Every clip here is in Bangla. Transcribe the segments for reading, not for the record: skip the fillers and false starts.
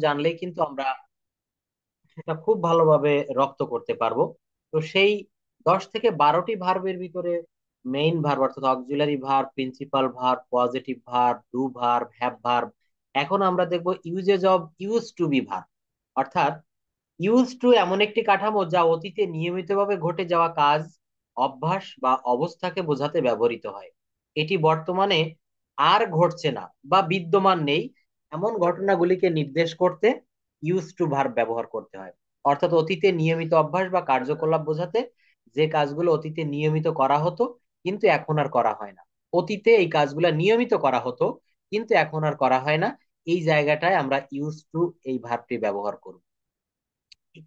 জানলেই কিন্তু আমরা সেটা খুব ভালোভাবে রপ্ত করতে পারবো। তো সেই 10 থেকে 12টি ভার্বের ভিতরে মেইন ভার্ব অর্থাৎ auxiliary verb, principal verb, positive verb, do verb, have verb. এখন আমরা দেখবো uses of use to be verb. অর্থাৎ ইউজ টু এমন একটি কাঠামো যা অতীতে নিয়মিতভাবে ঘটে যাওয়া কাজ, অভ্যাস বা অবস্থাকে বোঝাতে ব্যবহৃত হয়। এটি বর্তমানে আর ঘটছে না বা বিদ্যমান নেই এমন ঘটনাগুলিকে নির্দেশ করতে ইউজ টু ভার্ব ব্যবহার করতে হয়। অর্থাৎ অতীতে নিয়মিত অভ্যাস বা কার্যকলাপ বোঝাতে যে কাজগুলো অতীতে নিয়মিত করা হতো কিন্তু এখন আর করা হয় না। অতীতে এই কাজগুলো নিয়মিত করা হতো কিন্তু এখন আর করা হয় না, এই জায়গাটায় আমরা ইউজ টু এই ভার্বটি ব্যবহার করব।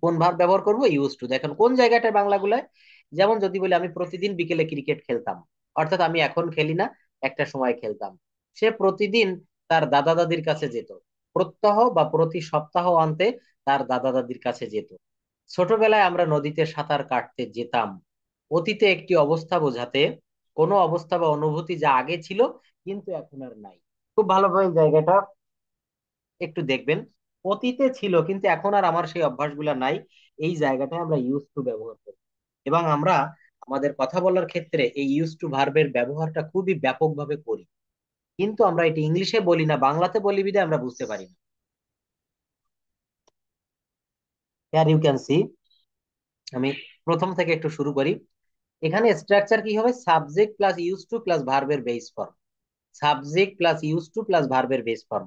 কোন ভার্ব ব্যবহার করব? Use to. দেখেন কোন জায়গাটায় বাংলাগুলায়। যেমন যদি বলি আমি প্রতিদিন বিকেলে ক্রিকেট খেলতাম, অর্থাৎ আমি এখন খেলি না, একটা সময় খেলতাম। সে প্রতিদিন তার দাদা দাদির কাছে যেত, প্রত্যহ বা প্রতি সপ্তাহ অন্তে তার দাদা দাদির কাছে যেত। ছোটবেলায় আমরা নদীতে সাঁতার কাটতে যেতাম। অতীতে একটি অবস্থা বোঝাতে কোনো অবস্থা বা অনুভূতি যা আগে ছিল কিন্তু এখন আর নাই। খুব ভালোভাবে জায়গাটা একটু দেখবেন। অতীতে ছিল কিন্তু এখন আর আমার সেই অভ্যাসগুলো নাই, এই জায়গাটায় আমরা ইউজ টু ব্যবহার করি। এবং আমরা আমাদের কথা বলার ক্ষেত্রে এই ইউজ টু ভার্বের ব্যবহারটা খুবই ব্যাপকভাবে করি, কিন্তু আমরা এটা ইংলিশে বলি না, বাংলাতে বলি বিধায় আমরা বুঝতে পারি না। হিয়ার ইউ ক্যান সি, আমি প্রথম থেকে একটু শুরু করি। এখানে স্ট্রাকচার কি হবে? Subject plus use to plus ভার্বের base form. Subject plus use to plus ভার্বের বেস ফর্ম।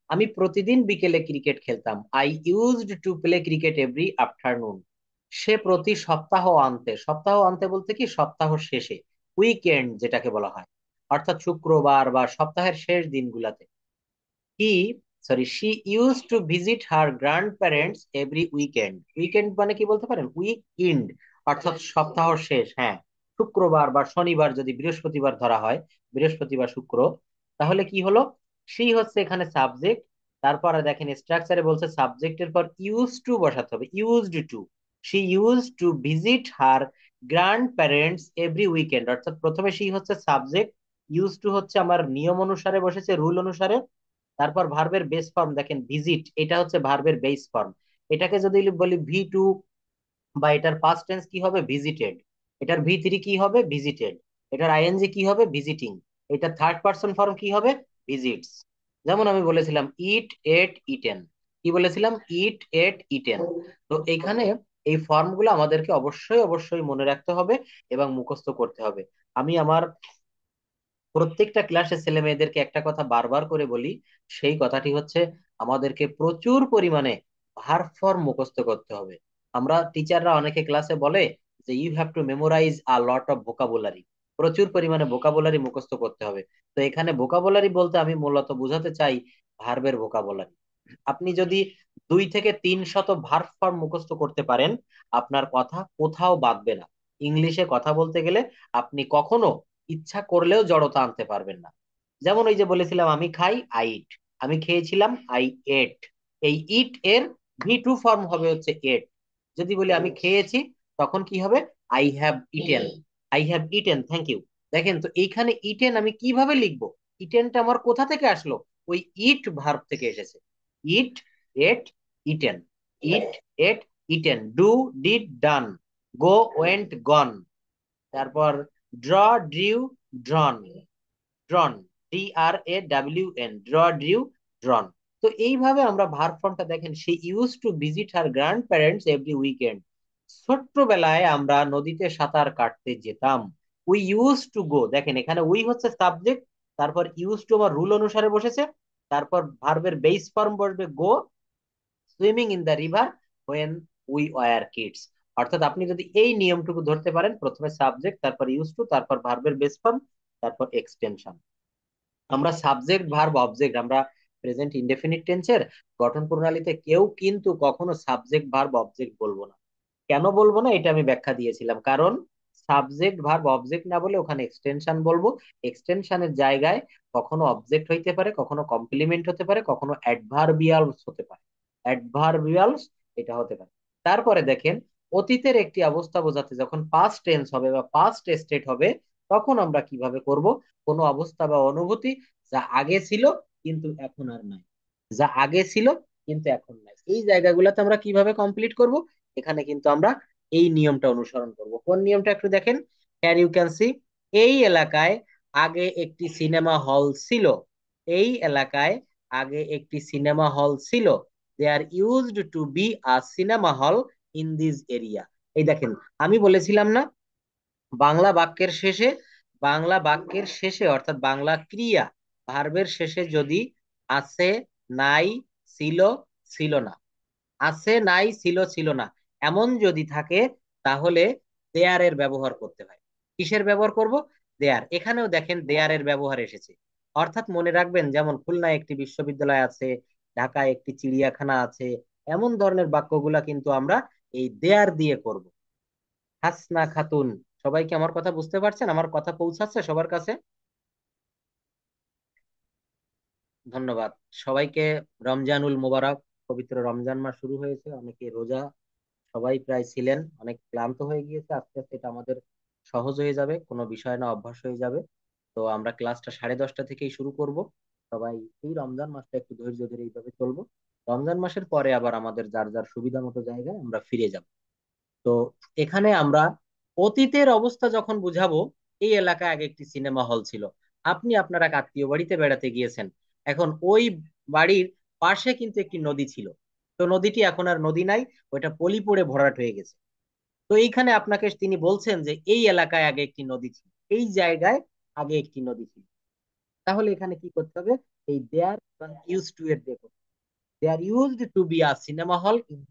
আমি প্রতিদিন বিকেলে ক্রিকেট খেলতাম। I used to play cricket every afternoon. সে প্রতি সপ্তাহ অন্তে, সপ্তাহ অন্তে বলতে কি সপ্তাহ শেষে, উইকেন্ড যেটাকে বলা হয়, অর্থাৎ শুক্রবার বা সপ্তাহের শেষ দিনগুলাতে, he sorry she use to visit her grandparents every weekend. Weekend মানে কি বলতে পারেন? উইক ইন্ড, অর্থাৎ সপ্তাহ শেষ। হ্যাঁ, শুক্রবার বা শনিবার, যদি বৃহস্পতিবার ধরা হয়, বৃহস্পতিবার শুক্র, তাহলে কি হলো? সেই হচ্ছে এখানে সাবজেক্ট। তারপরে দেখেন স্ট্রাকচারে বলছে সাবজেক্টের পর ইউজ টু বসাতে হবে, used to. She use to visit her grandparents every weekend, অর্থাৎ প্রথমে সেই হচ্ছে সাবজেক্ট, ইউজ টু হচ্ছে আমার নিয়ম অনুসারে বসেছে, রুল অনুসারে। তারপর ভার্বের বেস ফর্ম দেখেন ভিজিট, এটা হচ্ছে ভার্বের বেস ফর্ম। এটাকে যদি বলি ভি টু, বা এটার পাস্ট টেন্স কি হবে? ভিজিটেড। এটার ভি থ্রি কি হবে? ভিজিটেড। এটার আইএনজি কি হবে? ভিজিটিং। এটা থার্ড পার্সন ফর্ম কি হবে? ভিজিটস। যেমন আমি বলেছিলাম ইট, এট, ইটেন। কি বলেছিলাম? ইট, এট, ইটেন। তো এখানে এই ফর্মগুলো আমাদেরকে অবশ্যই অবশ্যই মনে রাখতে হবে এবং মুখস্থ করতে হবে। আমি আমার প্রত্যেকটা ক্লাসে ছেলে মেয়েদেরকে একটা কথা বারবার করে বলি, সেই কথাটি হচ্ছে আমাদেরকে প্রচুর পরিমাণে ভার্ব ফর্ম মুখস্থ করতে হবে। আমরা টিচাররা অনেকে ক্লাসে বলে যে you have to memorise a lot of vocabulary, প্রচুর পরিমাণে ভোকাবুলারি মুখস্থ করতে হবে। তো এখানে ভোকাবুলারি বলতে আমি মূলত বোঝাতে চাই ভার্বের ভোকাবুলারি। আপনি যদি 2 থেকে 3 শত ভার্ব ফর্ম মুখস্থ করতে পারেন, আপনার কথা কোথাও বাদবে না। ইংলিশে কথা বলতে গেলে আপনি কখনো ইচ্ছা করলেও জড়তা আনতে পারবেন না। যেমন ওই যে বলেছিলাম আমি খাই, আই ইট। আমি খেয়েছিলাম, আই এট। এই ইট এর ভি টু ফর্ম হবে হচ্ছে এট। যদি বলি আমি খেয়েছি, তখন কি হবে? I have eaten. I have eaten, thank you. দেখেন তো এইখানে ইটেন আমি কিভাবে লিখবো? ইটেনটা আমার কোথা থেকে আসলো? ওই ইট ভার্ব থেকে এসেছে। Eat, ate, eaten. Eat, ate, eaten. Do, did, done. Go, went, gone. তারপর draw, drew, drawn. Drawn, DRAWN, draw, drew, drawn. তো এইভাবে আমরা ভার্ব ফর্মটা দেখেন, she use to visit her grandparents every weekend. ছোট্টবেলায় আমরা নদীতে সাঁতার কাটতে যেতাম। উই ইউজ টু গো, দেখেন এখানে উই হচ্ছে সাবজেক্ট, তারপর ইউজ টু আমার রুল অনুসারে বসেছে, তারপর ভার্বের বেস ফর্ম বসবে go, swimming in the river when we were kids. অর্থাৎ আপনি যদি এই নিয়মটুকু ধরতে পারেন, প্রথমে সাবজেক্ট, তারপর ইউজ টু, তারপর ভার্বের বেস ফর্ম, তারপর এক্সটেনশন। আমরা সাবজেক্ট ভার্ব অবজেক্ট, আমরা প্রেজেন্ট ইনডেফিনিট টেন্সের গঠন প্রণালীতে কেউ কিন্তু কখনো সাবজেক্ট ভার্ব অবজেক্ট বলবো না। কেন বলবো না এটা আমি ব্যাখ্যা দিয়েছিলাম, কারণ সাবজেক্ট ভার্ব অবজেক্ট না বলে ওখানে এক্সটেনশন বলবো। এক্সটেনশনের জায়গায় কখনো অবজেক্ট হইতে পারে, কখনো কমপ্লিমেন্ট হতে পারে, কখনো অ্যাডভার্বিয়ালস হতে পারে। অ্যাডভার্বিয়ালস এটা হতে পারে। তারপরে দেখেন অতীতের একটি অবস্থা বোঝাতে যখন পাস্ট টেন্স হবে বা পাস্ট স্টেট হবে, তখন আমরা কিভাবে করব? কোনো অবস্থা বা অনুভূতি যা আগে ছিল কিন্তু এখন আর নাই। যা আগে ছিল কিন্তু এখন নাই। এই জায়গাগুলোতে আমরা কিভাবে কমপ্লিট করব? এখানে কিন্তু আমরা এই নিয়মটা অনুসরণ করব। কোন নিয়মটা একটু দেখেন। হ্যার ইউ ক্যান সি, এই এলাকায় আগে একটি সিনেমা হল ছিল। এই এলাকায় আগে একটি সিনেমা হল ছিল। There used to be a cinema hall in this area. এই দেখেন, আমি বলেছিলাম না, বাংলা বাক্যের শেষে, বাংলা বাক্যের শেষে অর্থাৎ বাংলা ক্রিয়া ভার্বের শেষে যদি আছে, নাই, ছিল, ছিল না, আছে, নাই, ছিল, ছিল না, এমন যদি থাকে, তাহলে দেয়ার এর ব্যবহার করতে হয়। কিসের ব্যবহার করব? দেয়ার। এখানেও দেখেন দেয়ার এর ব্যবহার এসেছে। অর্থাৎ মনে রাখবেন, যেমন খুলনায় একটি বিশ্ববিদ্যালয় আছে, ঢাকায় একটি চিড়িয়াখানা আছে, এমন ধরনের বাক্যগুলা কিন্তু আমরা এই দেয়ার দিয়ে করব। হাসনা খাতুন। সবাই কি আমার কথা বুঝতে পারছেন? আমার কথা পৌঁছাচ্ছে সবার কাছে? ধন্যবাদ সবাইকে। রমজানুল মোবারক। পবিত্র রমজান মাস শুরু হয়েছে, অনেকে রোজা সবাই প্রায় ছিলেন, অনেক ক্লান্ত হয়ে গিয়েছে। আস্তে আস্তে এটা আমাদের সহজ হয়ে যাবে, কোনো বিষয় না, অভ্যাস হয়ে যাবে। তো আমরা ক্লাসটা 10:30 থেকেই শুরু করব। সবাই এই রমজান মাসটা একটু ধৈর্য ধরে এইভাবে চলবো। রমজান মাসের পরে আবার আমাদের যার যার সুবিধা মতো জায়গায় আমরা ফিরে যাব। তো এখানে আমরা অতীতের অবস্থা যখন বুঝাবো, এই এলাকায় আগে একটি সিনেমা হল ছিল। আপনি আপনার এক আত্মীয় বাড়িতে বেড়াতে গিয়েছেন। এখন ওই বাড়ির পাশে কিন্তু একটি নদী ছিল। তো নদীটি এখন আর নদী নাই, ওইটা পলি পড়ে ভরাট হয়ে গেছে। তো এইখানে আপনাকে তিনি বলছেন যে এই এলাকায় আগে একটি নদী ছিল, এই জায়গায় আগে একটি নদী ছিল। তাহলে এখানে কি করতে হবে? এই দেয়ার ইউজ টু এর দেখো, there used to be a cinema hall in,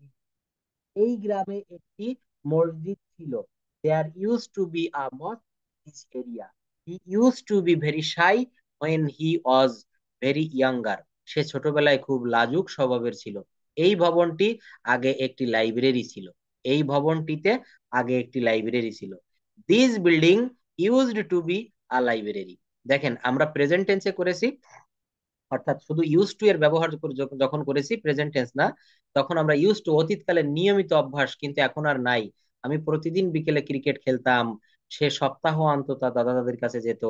এই গ্রামে একটি মসজিদ ছিল। There use to be a mosque this area. He use to be very shy when he was very younger. সে ছোটবেলায় খুব লাজুক স্বভাবের ছিল। এই ভবনটি আগে একটি লাইব্রেরি ছিল। এই ভবনটিতে আগে একটি লাইব্রেরি ছিল। This building used to be a library. দেখেন আমরা প্রেজেন্ট টেন্সে করেছি, অর্থাৎ শুধু ইউজ টু এর ব্যবহার যখন করেছি, প্রেজেন্ট টেন্স না, তখন আমরা ইউজ টু অতীতকালের নিয়মিত অভ্যাস, কিন্তু এখন আর নাই। আমি প্রতিদিন বিকেলে ক্রিকেট খেলতাম, সে সপ্তাহ অন্তত তার দাদা দাদির কাছে যেত।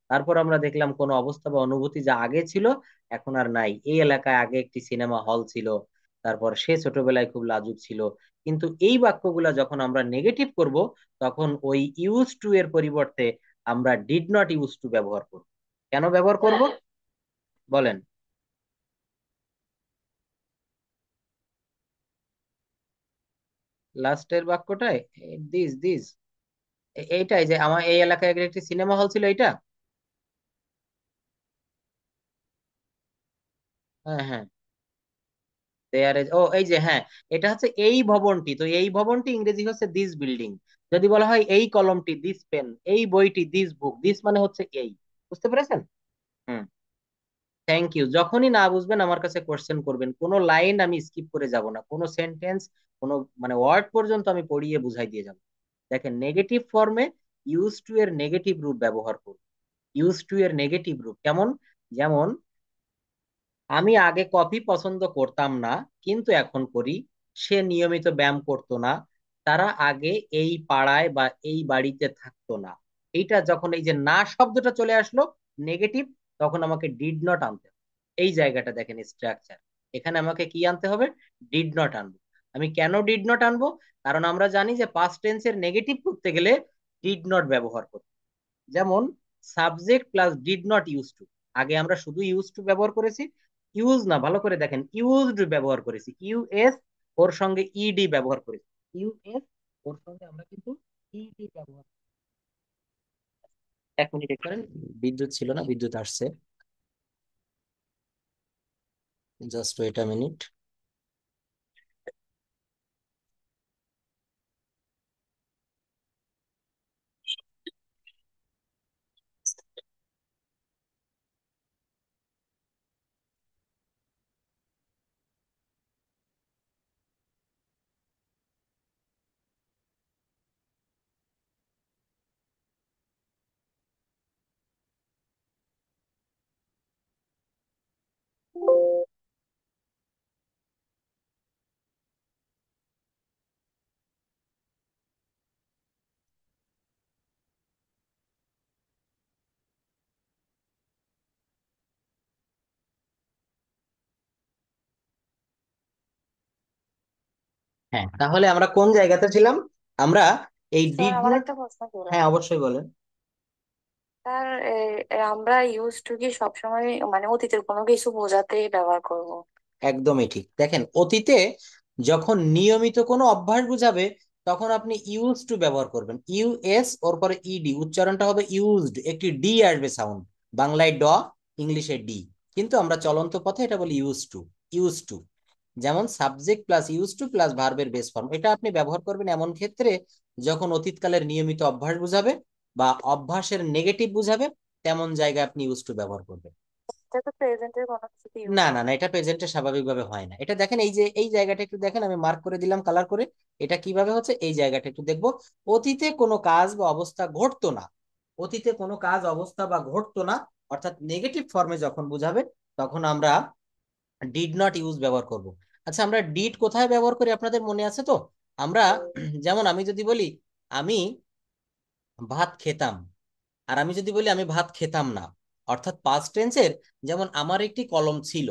তারপর আমরা দেখলাম কোনো অবস্থা বা অনুভূতি যা আগে ছিল এখন আর নাই। এই এলাকায় আগে একটি সিনেমা হল ছিল। তারপর সে ছোটবেলায় খুব লাজুক ছিল। কিন্তু এই বাক্যগুলা যখন আমরা নেগেটিভ করব, তখন ওই ইউজ টু এর পরিবর্তে আমরা ডিড নট ইউজ টু ব্যবহার করব। কেন ব্যবহার করব বলেন? লাস্টের বাক্যটায় দিস দিস, এইটাই যে আমার এই এলাকায় আগে একটি সিনেমা হল ছিল, এইটা। হ্যাঁ হ্যাঁ, দেয়ার ইজ, ও এই যে হ্যাঁ, এটা হচ্ছে এই ভবনটি। তো এই ভবনটি ইংরেজি হচ্ছে দিস বিল্ডিং। যদি বলা হয় এই কলমটি, দিস পেন, এই বইটি, দিস বুক, দিস মানে হচ্ছে এই। বুঝতে পেরেছেন? হুম। Thank you. যখনই না বুঝবেন আমার কাছে কোশ্চেন করবেন, কোনো লাইন আমি স্কিপ করে যাব না, কোনো সেন্টেন্স, কোনো মানে ওয়ার্ড পর্যন্ত আমি পড়িয়ে বুঝাই দিয়ে যাব। দেখেন, নেগেটিভ ফর্মে ইউজ টু এর নেগেটিভ রূপ ব্যবহার করুন। ইউজ টু এর নেগেটিভ রূপ কেমন? যেমন, আমি আগে কফি পছন্দ করতাম না, কিন্তু এখন করি। সে নিয়মিত ব্যায়াম করতো না। তারা আগে এই পাড়ায় বা এই বাড়িতে থাকতো না। এইটা যখন এই যে না শব্দটা চলে আসলো নেগেটিভ, তখন আমাকে ডিড নট আনতে হবে। এই জায়গাটা দেখেন স্ট্রাকচার, এখানে আমাকে কি আনতে হবে? ডিড নট আনবো। আমি কেন ডিড নট আনবো? কারণ আমরা জানি যে পাস্ট টেন্সের নেগেটিভ করতে গেলে ডিড নট ব্যবহার করতে। যেমন subject plus did not use two. আগে আমরা শুধু ইউজ টু ব্যবহার করেছি, ইউজ না, ভালো করে দেখেন, ইউজড ব্যবহার করেছি, ইউএস, ওর সঙ্গে ইডি ব্যবহার করেছি। ইউএস, ওর সঙ্গে আমরা কিন্তু ইডি ব্যবহার। 1 মিনিট করেন, বিদ্যুৎ ছিল না, বিদ্যুৎ আসছে। Just wait a minute. হ্যাঁ, তাহলে আমরা কোন জায়গাতে ছিলাম? আমরা এই স্যার ডিড আমার নট। একটা প্রশ্ন ছিল। হ্যাঁ, অবশ্যই বলেন। স্যার আমরা ইউজ টু কি সবসময় মানে অতীতের কোনো কিছু বোঝাতে ব্যবহার করব? একদমই ঠিক। দেখেন, অতীতে যখন নিয়মিত কোনো অভ্যাস বুঝাবে, তখন আপনি ইউজ টু ব্যবহার করবেন। ইউএস ওর পরে ইডি, উচ্চারণটা হবে ইউজড, একটি ডি আসবে সাউন্ড। বাংলায় ড, ইংলিশে ডি। কিন্তু আমরা চলন্ত পথে এটা বলি ইউজ টু। ইউজ টু যেমন subject plus use to plus ভার্বের বেস ফর্ম, এটা আপনি ব্যবহার করবেন এমন ক্ষেত্রে যখন অতীতকালের নিয়মিত অভ্যাস বুঝাবে বা অভ্যাসের নেগেটিভ বুঝাবে, তেমন জায়গায় আপনি ইউজ টু ব্যবহার করবেন। এটা তো প্রেজেন্টের কোনো কিছুতে ইউজ না না হয় না, না। এটা প্রেজেন্টে স্বাভাবিকভাবে হয় না। এটা দেখেন, এই যে এই জায়গাটা একটু দেখেন, আমি মার্ক করে দিলাম কালার করে। এটা কিভাবে হচ্ছে, এই জায়গাটা একটু দেখবো। অতীতে কোনো কাজ বা অবস্থা ঘটতো না। অতীতে কোনো কাজ অবস্থা বা ঘটতো না, অর্থাৎ নেগেটিভ ফর্মে যখন বুঝাবে, তখন আমরা ডিড নট ইউজ ব্যবহার করব। আচ্ছা, আমরা ডিড কোথায় ব্যবহার করি আপনাদের মনে আছে তো? আমরা যেমন আমি যদি বলি আমি ভাত খেতাম, আর আমি যদি বলি আমি ভাত খেতাম না, অর্থাৎ পাস্ট টেন্সের। যেমন আমার একটি কলম ছিল,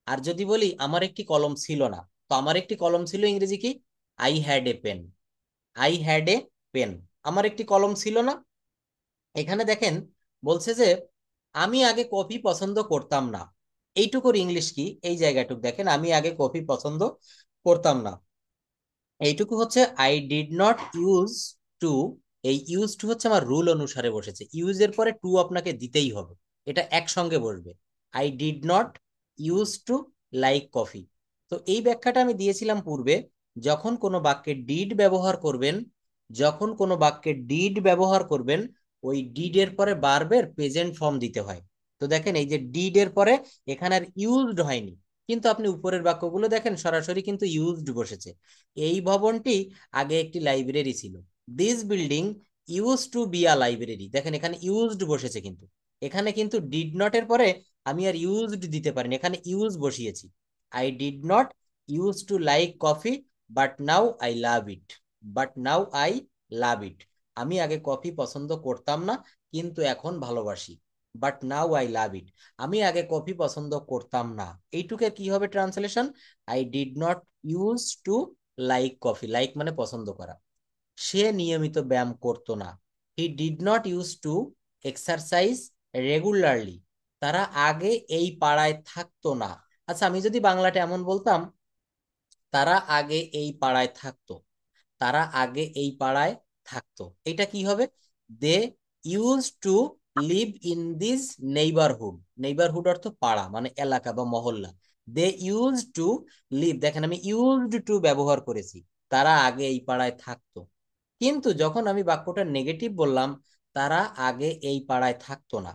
আর যদি বলি আমার একটি কলম ছিল না, তো আমার একটি কলম ছিল ইংরেজি কি? I had a pen. I had a pen. আমার একটি কলম ছিল না। এখানে দেখেন, বলছে যে আমি আগে কফি পছন্দ করতাম না। এইটুকুর ইংলিশ কি? এই জায়গাটুকু দেখেন, আমি আগে কফি পছন্দ করতাম না। এইটুকু হচ্ছে I did not use two. এই ইউজ টু হচ্ছে আমার রুল অনুসারে বসেছে, ইউজ এর পরে টু আপনাকে দিতেই হবে, এটা একসঙ্গে বসবে। I did not use to like coffee. তো এই ব্যাখ্যাটা আমি দিয়েছিলাম পূর্বে। যখন কোনো বাক্যে ডিড ব্যবহার করবেন, যখন কোনো বাক্যে ডিড ব্যবহার করবেন, ওই ডিড এর পরে বারবার প্রেজেন্ট ফর্ম দিতে হয়। তো দেখেন, এই যে ডিড এর পরে এখানে আর ইউজড হয়নি, কিন্তু আপনি উপরের বাক্যগুলো দেখেন সরাসরি কিন্তু ইউজড বসেছে। এই ভবনটি আগে একটি লাইব্রেরি ছিল। This building use to be a library. দেখেন, এখানে ইউজড বসেছে, কিন্তু এখানে কিন্তু ডিড নট এর পরে আমি আর ইউজড দিতে পারিনি, এখানে ইউজ বসিয়েছি। I did not use to like coffee, but now I love it. But now I love it. আমি আগে কফি পছন্দ করতাম না, কিন্তু এখন ভালোবাসি। But now I love it. আমি আগে কফি পছন্দ করতাম না। এইটুকে কি হবে translation? I did not use to like coffee. Like মানে পছন্দ করা। সে নিয়মিত ব্যায়াম করতো না। He did not use to exercise regularly. তারা আগে এই পাড়ায় থাকতো না। আচ্ছা, আমি যদি বাংলাটা এমন বলতাম, তারা আগে এই পাড়ায় থাকতো। তারা আগে এই পাড়ায় থাকতো, এটা কি হবে? They use to live in this neighbourhood. Neighbourhood অর্থ পাড়া, মানে এলাকা বা মহল্লা। দে ইউজ টু লিভ, দেখেন আমি ইউজড টু ব্যবহার করেছি। তারা আগে এই পাড়ায় থাকতো। কিন্তু যখন আমি বাক্যটা নেগেটিভ বললাম, তারা আগে এই পাড়ায় থাকতো না,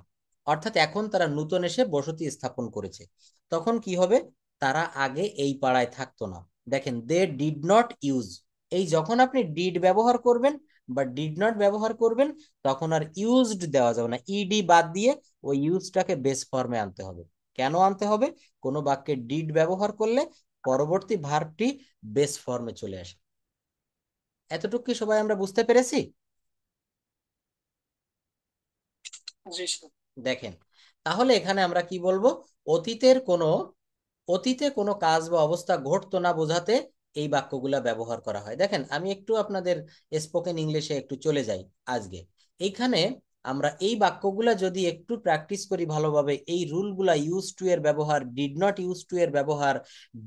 অর্থাৎ এখন তারা নতুন এসে বসতি স্থাপন করেছে, তখন কি হবে? তারা আগে এই পাড়ায় থাকতো না। দেখেন, দে ডিড নট ইউজ। এই যখন আপনি ডিড ব্যবহার করবেন বা ডিড নট ব্যবহার করবেন, তখন আর ইউজড দেওয়া যাবে না, ইডি বাদ দিয়ে ওই ইউজটাকে বেস ফর্মে আনতে হবে। কেন আনতে হবে? কোনো বাক্যে ডিড ব্যবহার করলে পরবর্তী ভার্বটি বেস ফর্মে চলে আসে। এতটুকু কি সবাই আমরা বুঝতে পেরেছি? জি স্যার। দেখেন, তাহলে এখানে আমরা কি বলবো? অতীতের কোনো অতীতে কোনো কাজ বা অবস্থা ঘটতো না বোঝাতে এই বাক্যগুলা ব্যবহার করা হয়। দেখেন, আমি একটু আপনাদের স্পোকেন ইংলিশে একটু চলে যাই আজকে। এইখানে আমরা এই বাক্যগুলা যদি একটু প্র্যাকটিস করি ভালোভাবে, এই রুলগুলা, ইউজ টু এর ব্যবহার, ডিড নট ইউজ টু এর ব্যবহার,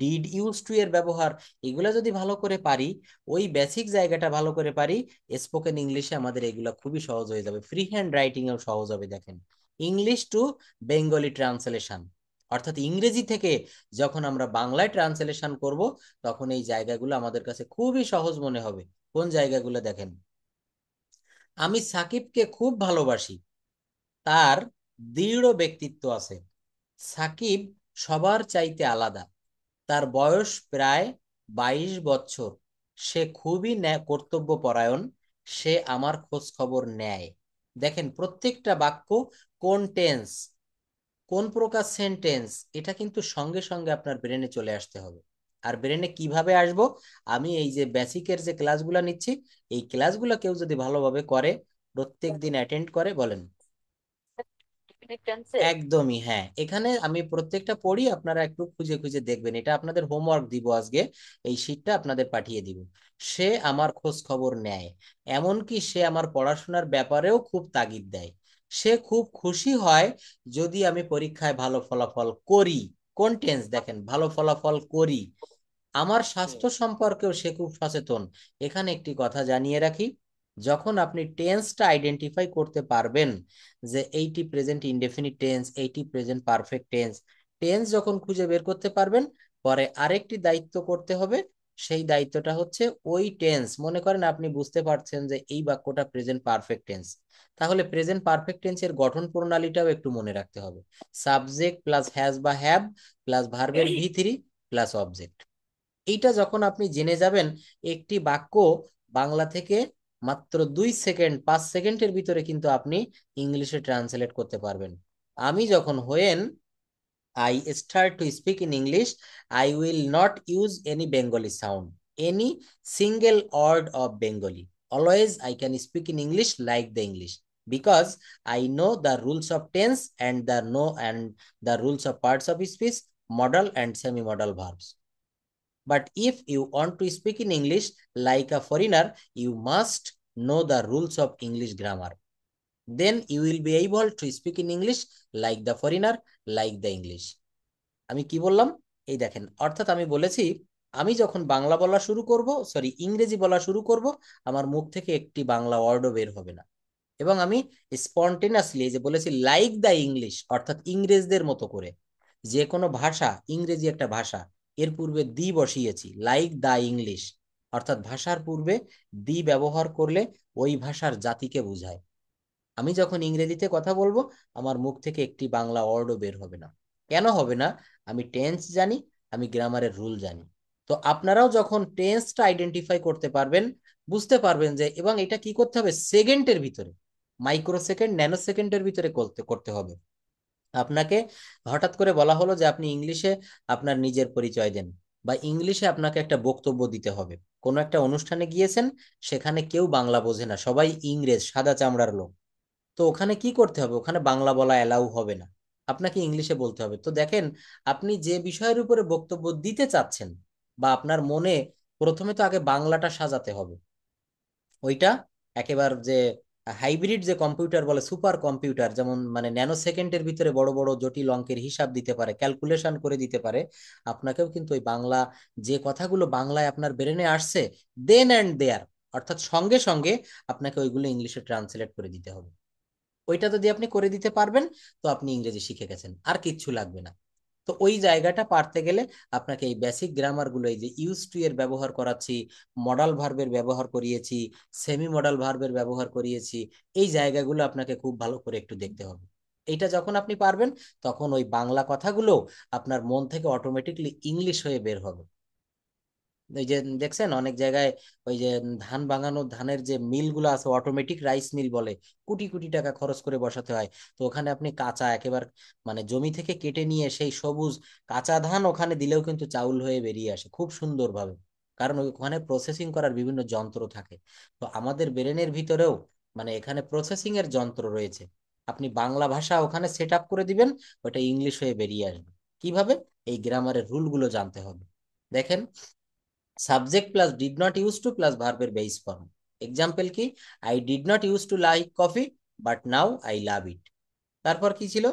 ডিড ইউজ টু এর ব্যবহার, এগুলা যদি ভালো করে পারি, ওই বেসিক জায়গাটা ভালো করে পারি, স্পোকেন ইংলিশে আমাদের এগুলা খুবই সহজ হয়ে যাবে, ফ্রি হ্যান্ড রাইটিং এও সহজ হবে। দেখেন, ইংলিশ টু বেঙ্গলি ট্রান্সলেশন, অর্থাৎ ইংরেজি থেকে যখন আমরা বাংলায় ট্রান্সলেশন করব, তখন এই জায়গাগুলো আমাদের কাছে খুবই সহজ মনে হবে। কোন জায়গাগুলো? দেখেন, আমি সাকিবকে খুব ভালোবাসি, তার দৃঢ় ব্যক্তিত্ব আছে। সাকিব সবার চাইতে আলাদা, তার বয়স প্রায় 22 বছর। সে খুবই কর্তব্যপরায়ণ, সে আমার খোঁজ খবর নেয়। দেখেন, প্রত্যেকটা বাক্য কোন টেন্স, কোন প্রকার সেন্টেন্স, এটা কিন্তু সঙ্গে সঙ্গে আপনার ব্রেনে চলে আসতে হবে। আর ব্রেনে কিভাবে আসবো? আমি এই যে বেসিকের যে ক্লাসগুলো নিচ্ছি, এই ক্লাসগুলো কেউ যদি ভালোভাবে করে, প্রত্যেক দিন অ্যাটেন্ড করে, বলেন। টেন্সে? একদমই হ্যাঁ, এখানে আমি প্রত্যেকটা পড়ি, আপনারা একটু খুঁজে খুঁজে দেখবেন, এটা আপনাদের হোমওয়ার্ক দিব আজকে, এই শীটটা আপনাদের পাঠিয়ে দিব। সে আমার খোঁজ খবর নেয়, এমনকি সে আমার পড়াশোনার ব্যাপারেও খুব তাগিদ দেয়। সে খুব খুশি হয় যদি আমি পরীক্ষায় ভালো ফলাফল করি। কোন টেন্স দেখেন, ভালো ফলাফল করি। আমার স্বাস্থ্য সম্পর্কেও সে খুব সচেতন। এখানে একটি কথা জানিয়ে রাখি, যখন আপনি টেন্সটা আইডেন্টিফাই করতে পারবেন যে এইটি প্রেজেন্ট ইনডেফিনিট টেন্স, এইটি প্রেজেন্ট পারফেক্ট টেন্স, টেন্স যখন খুঁজে বের করতে পারবেন, পরে আরেকটি দায়িত্ব করতে হবে। সেই দায়িত্বটা হচ্ছে ওই টেন্স, মনে করেন আপনি বুঝতে পারছেন যে এই বাক্যটা প্রেজেন্ট পারফেক্ট টেন্স, তাহলে প্রেজেন্ট পারফেক্ট টেন্সের গঠন প্রণালীটাও একটু মনে রাখতে হবে। সাবজেক্ট প্লাস হ্যাজ বা হ্যাভ প্লাস ভার্বের ভি3 প্লাস অবজেক্ট। এইটা যখন আপনি জেনে যাবেন, একটি বাক্য বাংলা থেকে মাত্র 2 সেকেন্ড 5 সেকেন্ডের ভিতরে কিন্তু আপনি ইংলিশে ট্রান্সলেট করতে পারবেন। আমি যখন when I start to speak in English, I will not use any Bengali sound, any single word of Bengali, always I can speak in English like the English, because I know the rules of tense and the rules of parts of speech, modal and semi-modal verbs. But if you want to speak in English like a foreigner, you must know the rules of English grammar. Then you will be able to speak in English like the foreigner, like the English. আমি কি বললাম? এই দেখেন, অর্থাৎ আমি বলেছি আমি যখন বাংলা বলা শুরু করব, সরি ইংরেজি বলা শুরু করব, আমার মুখ থেকে একটি বাংলা ওয়ার্ডও বের হবে না। এবং আমি স্পন্টেনিয়াসলি, যে বলেছি লাইক দ্য ইংলিশ, অর্থাৎ ইংরেজদের মতো করে, যে কোনো ভাষা, ইংরেজি একটা ভাষা, এর পূর্বে দি বসিয়েছি, লাইক দ্য ইংলিশ, অর্থাৎ ভাষার পূর্বে দি ব্যবহার করলে ওই ভাষার জাতিকে বোঝায়। আমি যখন ইংরেজিতে কথা বলবো, আমার মুখ থেকে একটি বাংলা ওয়ার্ডও বের হবে না। কেন হবে না? আমি টেন্স জানি, আমি গ্রামারের রুল জানি। তো আপনারাও যখন টেন্সটা আইডেন্টিফাই করতে পারবেন, বুঝতে পারবেন যে, এবং এটা কি করতে হবে, সেকেন্ডের ভিতরে, মাইক্রো সেকেন্ড ন্যানো সেকেন্ডের ভিতরে করতে করতে হবে। আপনাকে হঠাৎ করে বলা হলো যে আপনি ইংলিশে আপনার নিজের পরিচয় দেন, বা ইংলিশে আপনাকে একটা বক্তব্য দিতে হবে। কোনো একটা অনুষ্ঠানে গিয়েছেন, সেখানে কেউ বাংলা বোঝে না, সবাই ইংরেজ, সাদা চামড়ার লোক। তো ওখানে কি করতে হবে, ওখানে বাংলা বলা অ্যালাউ হবে না, আপনাকে ইংলিশে বলতে হবে। তো দেখেন, আপনি যে বিষয়ের উপরে বক্তব্য দিতে চাচ্ছেন, বা আপনার মনে প্রথমে তো আগে বাংলাটা সাজাতে হবে। ওইটা একেবারে যে হাইব্রিড যে কম্পিউটার বলে, সুপার কম্পিউটার, যেমন মানে ন্যানো সেকেন্ডের ভিতরে বড় বড় জটিল অঙ্কের হিসাব দিতে পারে, ক্যালকুলেশন করে দিতে পারে, আপনাকেও কিন্তু ওই বাংলা, যে কথাগুলো বাংলায় আপনার ব্রেনে আসছে, দেন অ্যান্ড দেয়ার, অর্থাৎ সঙ্গে সঙ্গে আপনাকে ওইগুলো ইংলিশে ট্রান্সলেট করে দিতে হবে। ওইটা যদি আপনি করে দিতে পারবেন, তো আপনি ইংরেজি শিখে গেছেন, আর কিচ্ছু লাগবে না। তো ওই জায়গাটা পারতে গেলে আপনাকে এই বেসিক গ্রামার গুলো, এই যে ইউজ টু এর ব্যবহার করাচ্ছি, মডাল ভার্বের ব্যবহার করিয়েছি, সেমি মডাল ভার্বের ব্যবহার করিয়েছি, এই জায়গাগুলো আপনাকে খুব ভালো করে একটু দেখতে হবে। এইটা যখন আপনি পারবেন, তখন ওই বাংলা কথাগুলো আপনার মন থেকে অটোমেটিকলি ইংলিশ হয়ে বের হবে। ওই যে দেখছেন অনেক জায়গায়, ওই যে ধান ভাঙানো, ধানের যে মিল গুলো আছে, অটোমেটিক রাইস মিল বলে, কোটি কোটি টাকা খরচ করে বসাতে হয়। তো ওখানে আপনি কাঁচা একেবারে, মানে জমি থেকে কেটে নিয়ে সেই সবুজ কাঁচা ধান ওখানে দিলেও কিন্তু চাউল হয়ে বেরিয়ে আসে খুব সুন্দরভাবে, কারণ ওখানে প্রসেসিং করার বিভিন্ন যন্ত্র থাকে। তো আমাদের ব্রেনের ভিতরেও মানে এখানে প্রসেসিং এর যন্ত্র রয়েছে। আপনি বাংলা ভাষা ওখানে সেট আপ করে দিবেন, ওটা ইংলিশ হয়ে বেরিয়ে আসবে। কিভাবে? এই গ্রামারের রুল গুলো জানতে হবে। দেখেন, subject plus did not use to plus ভার্বের বেস ফর্ম। এক্সাম্পল কি? I did not use to like coffee, but now I love it. তারপর কি ছিল?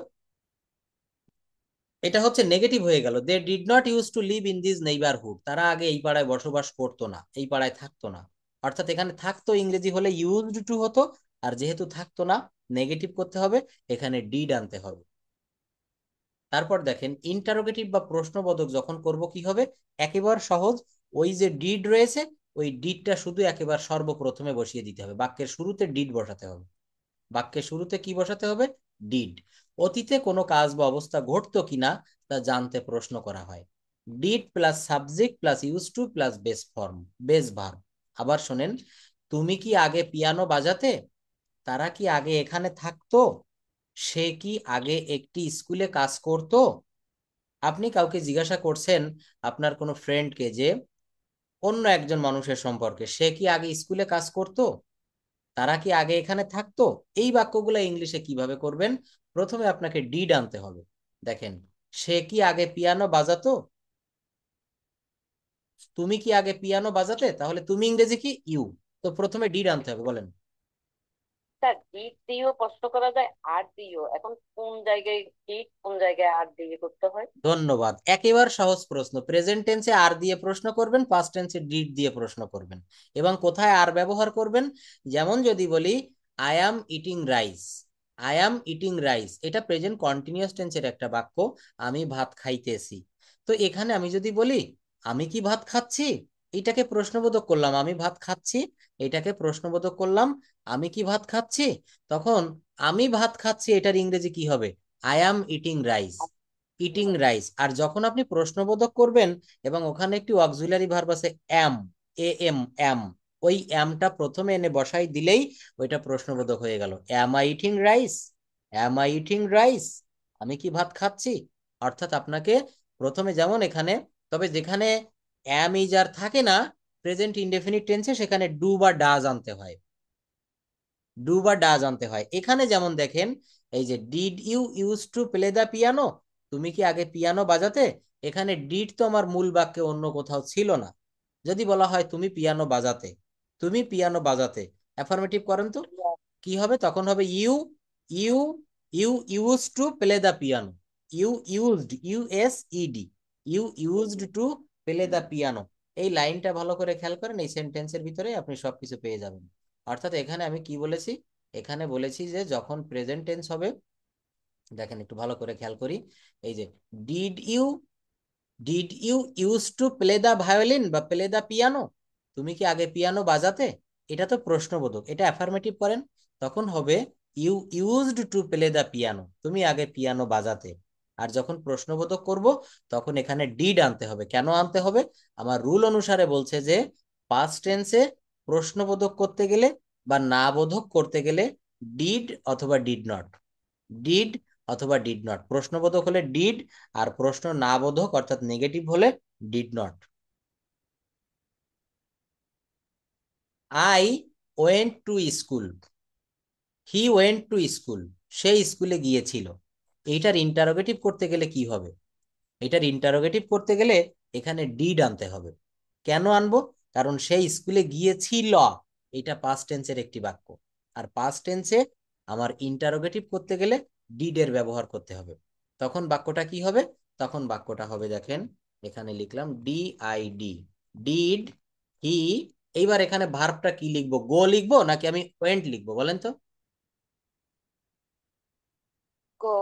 এটা হচ্ছে নেগেটিভ হয়ে গেল, they did not use to live in this neighbourhood, তারা আগে এই পাড়ায় বসবাস করতো না, এই পাড়ায় থাকতো না। অর্থাৎ এখানে থাকতো ইংরেজি হলে ইউজড টু হতো, আর যেহেতু থাকতো না, নেগেটিভ করতে হবে, এখানে ডিড আনতে হবে। তারপর দেখেন, ইন্টারোগেটিভ বা প্রশ্নবোধক যখন করব কি হবে, একেবারে সহজ, ওই যে ডিড রয়েছে, ওই ডিডটা শুধু একেবারে সর্বপ্রথমে বসিয়ে দিতে হবে, বাক্যের শুরুতে ডিড বসাতে হবে। বাক্যের শুরুতে কি বসাতে হবে? ডিড। অতীতে কোনো কাজ বা অবস্থা ঘটতো কিনা তা জানতে প্রশ্ন করা হয়। Did plus subject plus use to plus base form, base verb. আবার শোনেন, তুমি কি আগে পিয়ানো বাজাতে, তারা কি আগে এখানে থাকতো, সে কি আগে একটি স্কুলে কাজ করতো। আপনি কাউকে জিজ্ঞাসা করছেন, আপনার কোনো ফ্রেন্ডকে, যে অন্য একজন মানুষের সম্পর্কে, সে কি আগে স্কুলে কাজ করতো, তারা কি আগে এখানে থাকতো। এই বাক্যগুলো ইংলিশে কিভাবে করবেন? প্রথমে আপনাকে ডিড আনতে হবে। দেখেন, সে কি আগে পিয়ানো বাজাতো? তুমি কি আগে পিয়ানো বাজাতে? তাহলে তুমি ইংরেজি কি? ইউ। তো প্রথমে ডিড আনতে হবে, বলেন। স্যার ডিড দিয়েও প্রশ্ন করা যায়, আর দিয়েও। এখন কোন জায়গায় ডিড, কোন জায়গায় আর দিয়ে করতে হয়? ধন্যবাদ। একেবারে সহজ প্রশ্ন। প্রেজেন্ট টেন্সে আর দিয়ে প্রশ্ন করবেন, পাস্ট টেন্সে ডিড দিয়ে প্রশ্ন করবেন। এবং কোথায় আর ব্যবহার করবেন? যেমন যদি বলি I am eating rice, I am eating rice, এটা প্রেজেন্ট কন্টিনিউয়াস টেন্সের একটা বাক্য। আমি ভাত খাইতেছি। তো এখানে আমি যদি বলি আমি কি ভাত খাচ্ছি, এটাকে প্রশ্নবোধক করলাম। আমি ভাত খাচ্ছি, এটাকে প্রশ্নবোধক করলাম। আমি কি ভাত খাচ্ছি? তখন আমি ভাত খাচ্ছি এটার ইংরেজি কি হবে? I am eating rice. Eating rice. আর যখন আপনি প্রশ্নবোধক করবেন এবং ওখানে একটি অক্সিলারি ভার্ব আছে এম, এ এম, এম, ওই এমটা প্রথমে এনে বসাই দিলেই ওইটা প্রশ্নবোধক হয়ে গেল। Am I eating rice, am I eating rice, আমি কি ভাত খাচ্ছি। অর্থাৎ আপনাকে প্রথমে যেমন এখানে, তবে যেখানে অ্যাম ইজ আর থাকে না প্রেজেন্ট ইনডেফিনিট টেন্সে, সেখানে ডু বা ডাজ আনতে হয়, ডু বা ডাজ আনতে হয়। এখানে যেমন দেখেন, এই যে did you use to play the piano, তুমি কি আগে পিয়ানো বাজাতে, এখানে ডিড তো আমার মূল বাক্যে অন্য কোথাও ছিল না। যদি বলা হয় তুমি পিয়ানো বাজাতে, তুমি পিয়ানো বাজাতে, অ্যাফার্মেটিভ করেন তো কি হবে? তখন হবে you, you, you use to play the piano, you used, you S E D, you used to play the piano. এই লাইনটা ভালো করে খেয়াল করেন, এই সেন্টেন্সের ভিতরে আপনি সবকিছু পেয়ে যাবেন। অর্থাৎ এখানে আমি কি বলেছি? এখানে বলেছি যে যখন প্রেজেন্ট টেন্স হবে, দেখেন একটু ভালো করে খেয়াল করি, এই যে did you, did you use to play the violin বা প্লে দা পিয়ানো, তুমি কি আগে পিয়ানো বাজাতে, এটা তো প্রশ্নবোধক, এটা অ্যাফার্মেটিভ করেন। তখন হবে you used to play the piano, তুমি আগে পিয়ানো বাজাতে। আর যখন প্রশ্নবোধক করব তখন এখানে ডিড আনতে হবে। কেন আনতে হবে? আমার রুল অনুসারে বলছে যে পাস্ট টেন্সে প্রশ্নবোধক করতে গেলে বা না বোধক করতে গেলে ডিড অথবা ডিড নট, ডিড অথবা ডিড নট। প্রশ্নবোধক হলে ডিড, আর প্রশ্ন না বোধক অর্থাৎ নেগেটিভ হলে did not. I went to school, he went to school, সে স্কুলে গিয়েছিল। এইটার ইন্টারোগেটিভ করতে গেলে কি হবে? এটার ইন্টারোগেটিভ করতে গেলে এখানে ডিড আনতে হবে। কেন আনবো? কারণ সে স্কুলে গিয়েছিল, এটা পাস্ট টেন্সের একটি বাক্য। আর পাস্ট টেন্সে আমার ইন্টারোগেটিভ করতে গেলে ডিড এর ব্যবহার করতে হবে। তখন বাক্যটা কি হবে? তখন বাক্যটা হবে, দেখেন এখানে লিখলাম D I D, did he. এইবার এখানে ভার্বটা কি লিখবো? গো লিখবো নাকি আমি ওয়েন্ট লিখবো, বলেন তো? গো।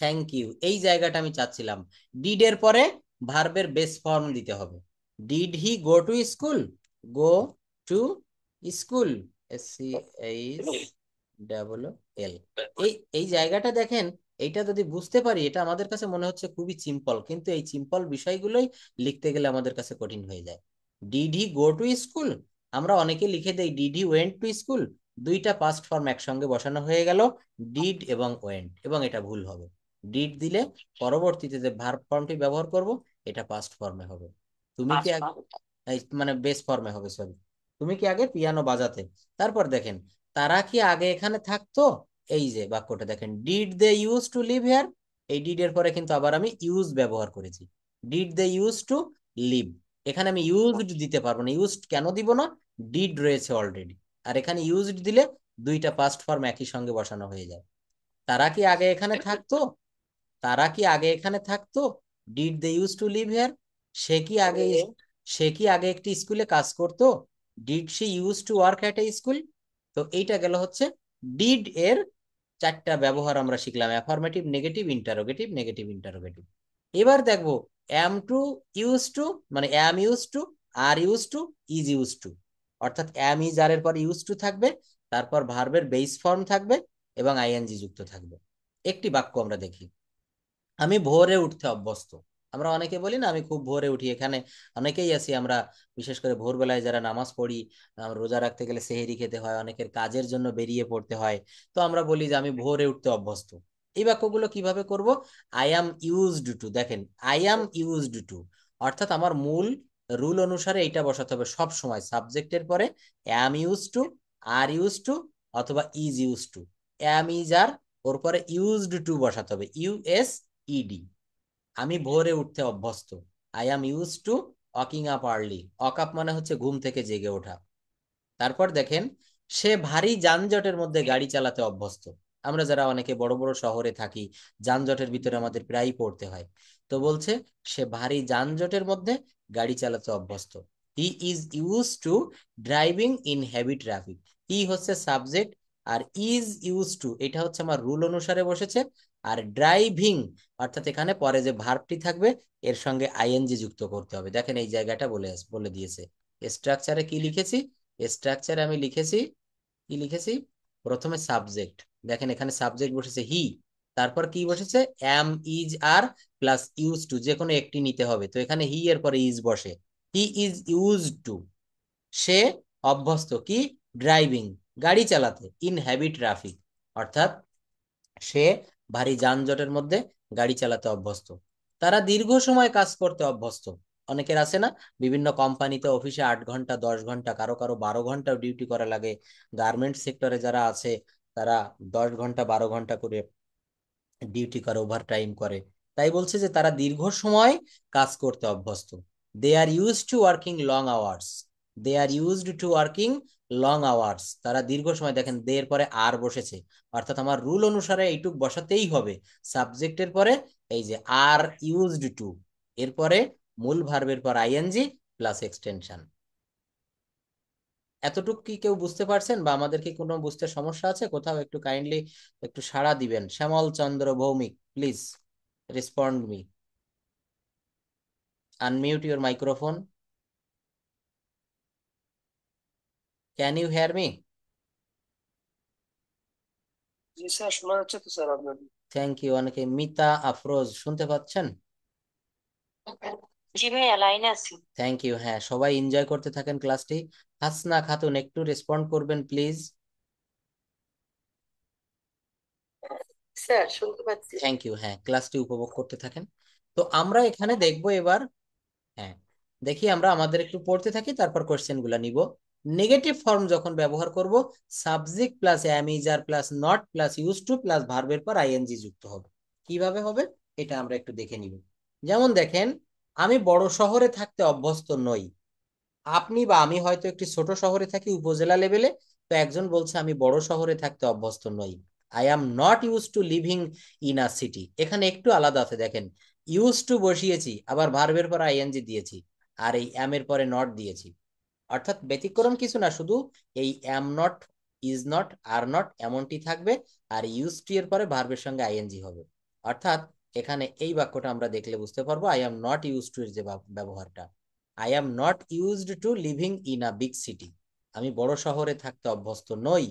Thank you. এই জায়গাটা আমি চাচ্ছিলাম। ডিড এর পরে ভার্বের বেস ফর্ম দিতে হবে। Did he go to school, go to school, S C H double L. এই এই জায়গাটা দেখেন, এইটা যদি বুঝতে পারি এটা আমাদের কাছে মনে হচ্ছে খুবই সিম্পল, কিন্তু এই সিম্পল বিষয়গুলোই লিখতে গেলে আমাদের কাছে কঠিন হয়ে যায়। Did he go to school, আমরা অনেকে লিখে দেই did he went to school, দুইটা পাস্ট ফর্ম একসঙ্গে বসানো হয়ে গেল, ডিড এবং ওয়েন্ট, এবং এটা ভুল হবে। ডিড দিলে পরবর্তীতে যে ভার্ব ফর্মটি ব্যবহার করব এটা পাস্ট ফর্মে হবে। তুমি কি মানে বেস ফর্মে হবে, সরি। তুমি কি আগে পিয়ানো বাজাতে। তারপর দেখেন, তারা কি আগে এখানে থাকতো, এই যে বাক্যটা দেখেন, did they use to live here, এই ডিড এর পরে কিন্তু আবার আমি ইউজ ব্যবহার করেছি। Did they use to live, এখানে আমি ইউজড দিতে পারবো না। ইউজড কেন দিব না? ডিড রয়েছে অলরেডি। আর এখানে ইউজড দিলে দুইটা পাস্ট ফর্ম একই সঙ্গে বসানো হয়ে যায়। তারা কি আগে এখানে থাকতো, তারা কি আগে এখানে থাকতো, did they use to live here. সে কি আগে, সে কি আগে একটি স্কুলে কাজ করতো, did she use to work at a school. তো এইটা গেল হচ্ছে ডিড এর চারটা ব্যবহার আমরা শিখলাম, affirmative, negative, interrogative, negative interrogative. এবার দেখবো অ্যাম টু ইউজ টু, মানে am use to, are use to, is use to. অর্থাৎ অ্যাম ইজ আর এর পর ইউজ টু থাকবে, তারপর ভার্বের বেস ফর্ম থাকবে এবং আইএনজি যুক্ত থাকবে। একটি বাক্য আমরা দেখি, আমি ভোরে উঠতে অভ্যস্ত। আমরা অনেকে বলি না আমি খুব ভোরে উঠি, এখানে অনেকেই আছি আমরা, বিশেষ করে ভোরবেলায় যারা নামাজ পড়ি, রোজা রাখতে গেলে সেহেরি খেতে হয়, অনেকের কাজের জন্য বেরিয়ে পড়তে হয়। তো আমরা বলি যে আমি ভোরে উঠতে অভ্যস্ত। এই বাক্যগুলো কিভাবে করব? আই অ্যাম ইউজড টু, দেখেন আই অ্যাম ইউজড টু, অর্থাৎ আমার মূল রুল অনুসারে এইটা বসাতে হবে সব সময় সাবজেক্টের পরে am use to, are use to, অথবা is use to. Am is are ওর পরে ইউজড টু বসাতে হবে, ইউএস ইডি। আমি ভোরে উঠতে অভ্যস্ত, I am use two walking up early. Walk up মানে হচ্ছে ঘুম থেকে জেগে ওঠা। তারপর দেখেন, সে ভারী যানজটের মধ্যে গাড়ি চালাতে অভ্যস্ত। আমরা যারা অনেকে বড় বড় শহরে থাকি, যানজটের ভিতরে আমাদের প্রায়ই পড়তে হয়। তো বলছে সে ভারী যানজটের মধ্যে গাড়ি চালাতে অভ্যস্ত। He is use to driving in heavy traffic. He হচ্ছে সাবজেক্ট, আর ইজ ইউজ টু এটা হচ্ছে আমার রুল অনুসারে বসেছে। আর ড্রাইভিং অর্থাৎ এখানে পরে যে ভার্বটি থাকবে এর সঙ্গে আইএনজি যুক্ত করতে হবে। দেখেন এই জায়গাটা বলে বলে দিয়েছে। স্ট্রাকচারে কি লিখেছি? স্ট্রাকচারে আমি লিখেছি, কি লিখেছি, প্রথমে সাবজেক্ট। দেখেন এখানে সাবজেক্ট বসেছে হি, তারপর কি বসেছে, am, is, are plus use to, যে কোনো একটি নিতে হবে। তো এখানে হি এর পরে ইজ বসে। হি ইজ ইউজ টু, সে অভ্যস্ত কি, ড্রাইভিং গাড়ি চালাতে, ইন হ্যাভি ট্রাফিক অর্থাৎ সে ভারী যানজটের মধ্যে গাড়ি চালাতে অভ্যস্ত। তারা দীর্ঘ সময় কাজ করতে অভ্যস্ত। অনেকের আছে না, বিভিন্ন কোম্পানিতে অফিসে 8 ঘন্টা 10 ঘন্টা, কারো কারো 12 ঘন্টাও ডিউটি করা লাগে। গার্মেন্ট সেক্টরে যারা আছে তারা 10 ঘন্টা 12 ঘন্টা করে ডিউটি করে, ওভার টাইম করে। তাই বলছে যে তারা দীর্ঘ সময় কাজ করতে অভ্যস্ত। They are use to working long hours. They are used to working long hours, তারা দীর্ঘ সময়, দেখেন দে এর পরে আর বসেছে, অর্থাৎ আমার রুল অনুসারে এইটুক বসাতেই হবে। সাবজেক্টের পরে এই যে আর ইউজড টু, এরপরে মূল ভার্বের পর আইএনজি প্লাস এক্সটেনশন। এতটুকু কি কেউ বুঝতে পারছেন, বা আমাদের কি কোনো বুঝতে সমস্যা আছে কোথাও? একটু কাইন্ডলি একটু সাড়া দিবেন। Shyamal Chandra Bhowmik, please respond me, unmute your microphone. Can you hear me? জি স্যার, শোনা যাচ্ছে তো স্যার আপনার? Thank you. অনেকে মিতা আফরোজ শুনতে পাচ্ছেন? জি ভাইয়া, লাইনে আছি। Thank you. হ্যাঁ, সবাই এনজয় করতে থাকেন ক্লাসটি। হাসনা খাতুন একটু রেসপন্ড করবেন প্লিজ। স্যার শুনতে পাচ্ছি। Thank you. হ্যাঁ, ক্লাসটি উপভোগ করতে থাকেন। তো আমরা এখানে দেখবো এবার, হ্যাঁ দেখি আমরা আমাদের একটু পড়তে থাকি, তারপর কোশ্চেন গুলা নিব। নেগেটিভ ফর্ম যখন ব্যবহার করব, subject plus am, is, are plus not plus use to plus ভার্বের পর আইএনজি যুক্ত হবে। কিভাবে হবে এটা আমরা একটু দেখে নিব। যেমন দেখেন, আমি বড় শহরে থাকতে অভ্যস্ত নই। আপনি বা আমি হয়তো একটি ছোট শহরে থাকি, উপজেলা লেভেলে। তো একজন বলছে আমি বড় শহরে থাকতে অভ্যস্ত নই। I am not use to living in a city. এখানে একটু আলাদা আছে, দেখেন ইউজ টু বসিয়েছি, আবার ভার্বের পরে আইএনজি দিয়েছি, আর এই অ্যাম এর পরে নট দিয়েছি। অর্থাৎ ব্যতিক্রম কিছু না, শুধু এই am not, is not, are not এমনটি থাকবে, আর ইউজ টু এর পরে ভার্বের সঙ্গে আইএনজি হবে। অর্থাৎ এখানে এই বাক্যটা আমরা দেখলে বুঝতে পারবো I am not use to এর যে ব্যবহারটা, I am not used to living in a big city. আমি বড় শহরে থাকতে অভ্যস্ত নই।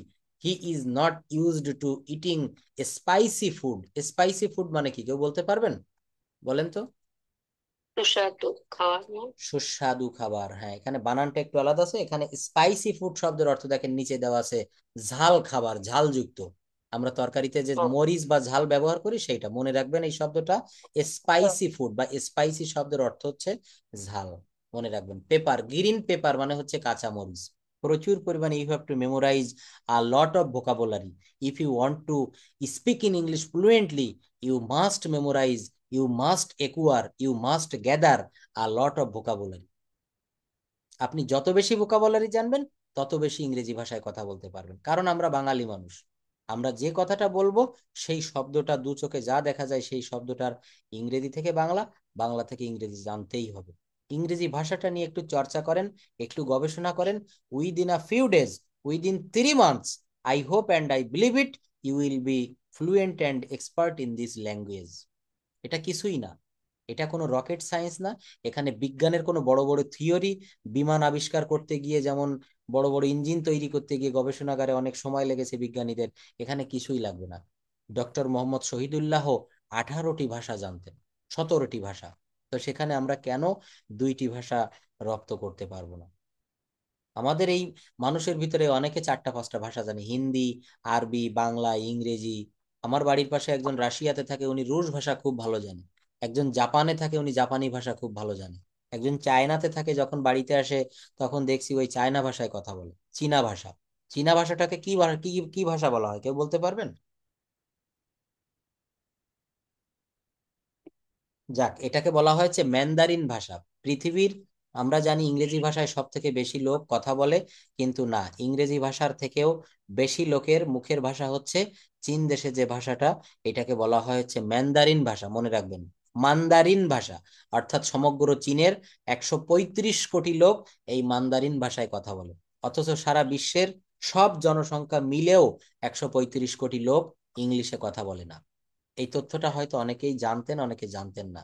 He is not used to eating spicy food. Spicy food মানে কি কেউ বলতে পারবেন? বলেন তো। সুস্বাদু খাওয়ার না? সুস্বাদু খাবার, হ্যাঁ এখানে বানানটা একটু আলাদা আছে। এখানে স্পাইসি ফুড শব্দের অর্থ দেখেন নিচে দেওয়া আছে, ঝাল খাবার, ঝালযুক্ত। আমরা তরকারিতে যে ও, মরিচ বা ঝাল ব্যবহার করি সেইটা মনে রাখবেন, এই শব্দটা স্পাইসি ফুড বা স্পাইসি শব্দের অর্থ হচ্ছে ঝাল। মনে রাখবেন। পেপার, গ্রিন পেপার মানে হচ্ছে কাঁচা মরিচ। প্রচুর পরিমাণে you have to memorise a lot of vocabulary. If you want to speak in English fluently, you must memorise, you must acquire, you must gather a lot of vocabulary. আপনি যত বেশি ভোকাবুলারি জানবেন, তত বেশি ইংরেজি ভাষায় কথা বলতে পারবেন। কারণ আমরা বাঙালি মানুষ, আমরা যে কথাটা বলবো সেই শব্দটা দু চোখে যা দেখা যায় সেই শব্দটার ইংরেজি থেকে বাংলা, বাংলা থেকে ইংরেজি জানতেই হবে। ইংরেজি ভাষাটা নিয়ে একটু চর্চা করেন, একটু গবেষণা করেন। Within a few days, within 3 months, I hope and I believe it, you will be fluent and expert in this language. এটা কিছুই না, এটা কোনো রকেট সায়েন্স না। এখানে বিজ্ঞানের কোনো বড় বড় থিওরি, বিমান আবিষ্কার করতে গিয়ে যেমন বড় বড় ইঞ্জিন তৈরি করতে গিয়ে গবেষণাগারে অনেক সময় লেগেছে বিজ্ঞানীদের, এখানে কিছুই লাগবে না। ডক্টর মোহাম্মদ শহীদুল্লাহ 18টি ভাষা জানতেন, 17টি ভাষা। তো সেখানে আমরা কেন 2টি ভাষা রপ্ত করতে পারবো না? আমাদের এই মানুষের ভিতরে অনেকে 4টা 5টা ভাষা জানে, হিন্দি, আরবি, বাংলা, ইংরেজি। আমার বাড়ির পাশে একজন রাশিয়াতে থাকে, উনি রুশ ভাষা খুব ভালো জানে। একজন জাপানে থাকে, উনি জাপানি ভাষা খুব ভালো জানে। একজন চায়নাতে থাকে, যখন বাড়িতে আসে তখন দেখছি ওই চায়না ভাষায় কথা বলে, চীনা ভাষা। চীনা ভাষাটাকে কি কি কি ভাষা বলা হয় কেউ বলতে পারবেন? যাক, এটাকে বলা হয়েছে ম্যান্দারিন ভাষা। পৃথিবীর, আমরা জানি ইংরেজি ভাষায় সব থেকে বেশি লোক কথা বলে, কিন্তু না, ইংরেজি ভাষার থেকেও বেশি লোকের মুখের ভাষা হচ্ছে চীন দেশে যে ভাষাটা, এটাকে বলা হয়েছে ম্যান্দারিন ভাষা। মনে রাখবেন, মান্দারিন ভাষা। অর্থাৎ সমগ্র চীনের 135 কোটি লোক এই মান্দারিন ভাষায় কথা বলে। অথচ সারা বিশ্বের সব জনসংখ্যা মিলেও 135 কোটি লোক ইংলিশে কথা বলে না। এই তথ্যটা হয়তো অনেকেই জানতেন, অনেকে জানতেন না।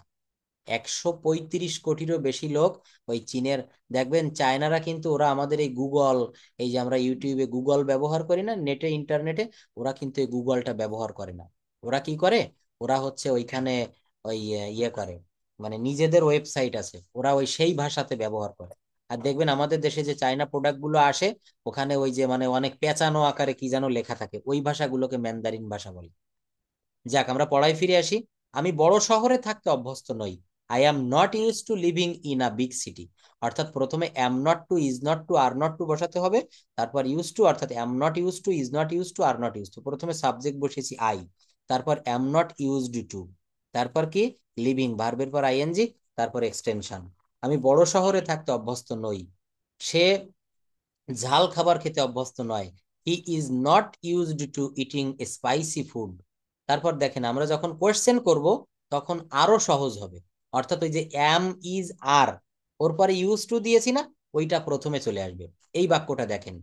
135 কোটিরও বেশি লোক ওই চীনের। দেখবেন চায়নারা কিন্তু, ওরা আমাদের এই গুগল, এই যে আমরা ইউটিউবে গুগল ব্যবহার করি না নেটে ইন্টারনেটে, ওরা কিন্তু এই গুগলটা ব্যবহার করে না। ওরা কি করে? ওরা হচ্ছে ওইখানে ওই ইয়ে করে, মানে নিজেদের ওয়েবসাইট আছে, ওরা ওই সেই ভাষাতে ব্যবহার করে। আর দেখবেন আমাদের দেশে যে চায়না প্রোডাক্ট গুলো আসে, ওখানে ওই যে মানে অনেক পেঁচানো আকারে কি যেন লেখা থাকে, ওই ভাষাগুলোকে ম্যান্দারিন ভাষা বলে। যাক, আমরা পড়ায় ফিরে আসি। আমি বড় শহরে থাকতে অভ্যস্ত নই। I am not use to living in a big city. অর্থাৎ প্রথমে am not to, is not to, are not to বসাতে হবে। তারপর ইউজ টু, অর্থাৎ am not use to, is not use to, are not use to. প্রথমে সাবজেক্ট বসেছি আই, তারপর অ্যাম নট ইউজড টু, তারপর কি লিভিং, ভার্বের পর আইএনজি, তারপর এক্সটেনশন। আমি বড় শহরে থাকতে অভ্যস্ত নই। সে ঝাল খাবার খেতে অভ্যস্ত নয়। He is not used to eating spicy food. তারপর দেখেন, আমরা যখন কোয়েশ্চেন করব তখন আরো সহজ হবে। অর্থাৎ ওই যে অ্যাম, ইজ, আর, ওর পরে ইউজ টু দিয়েছি না, ওইটা প্রথমে চলে আসবে। এই বাক্যটা দেখেন,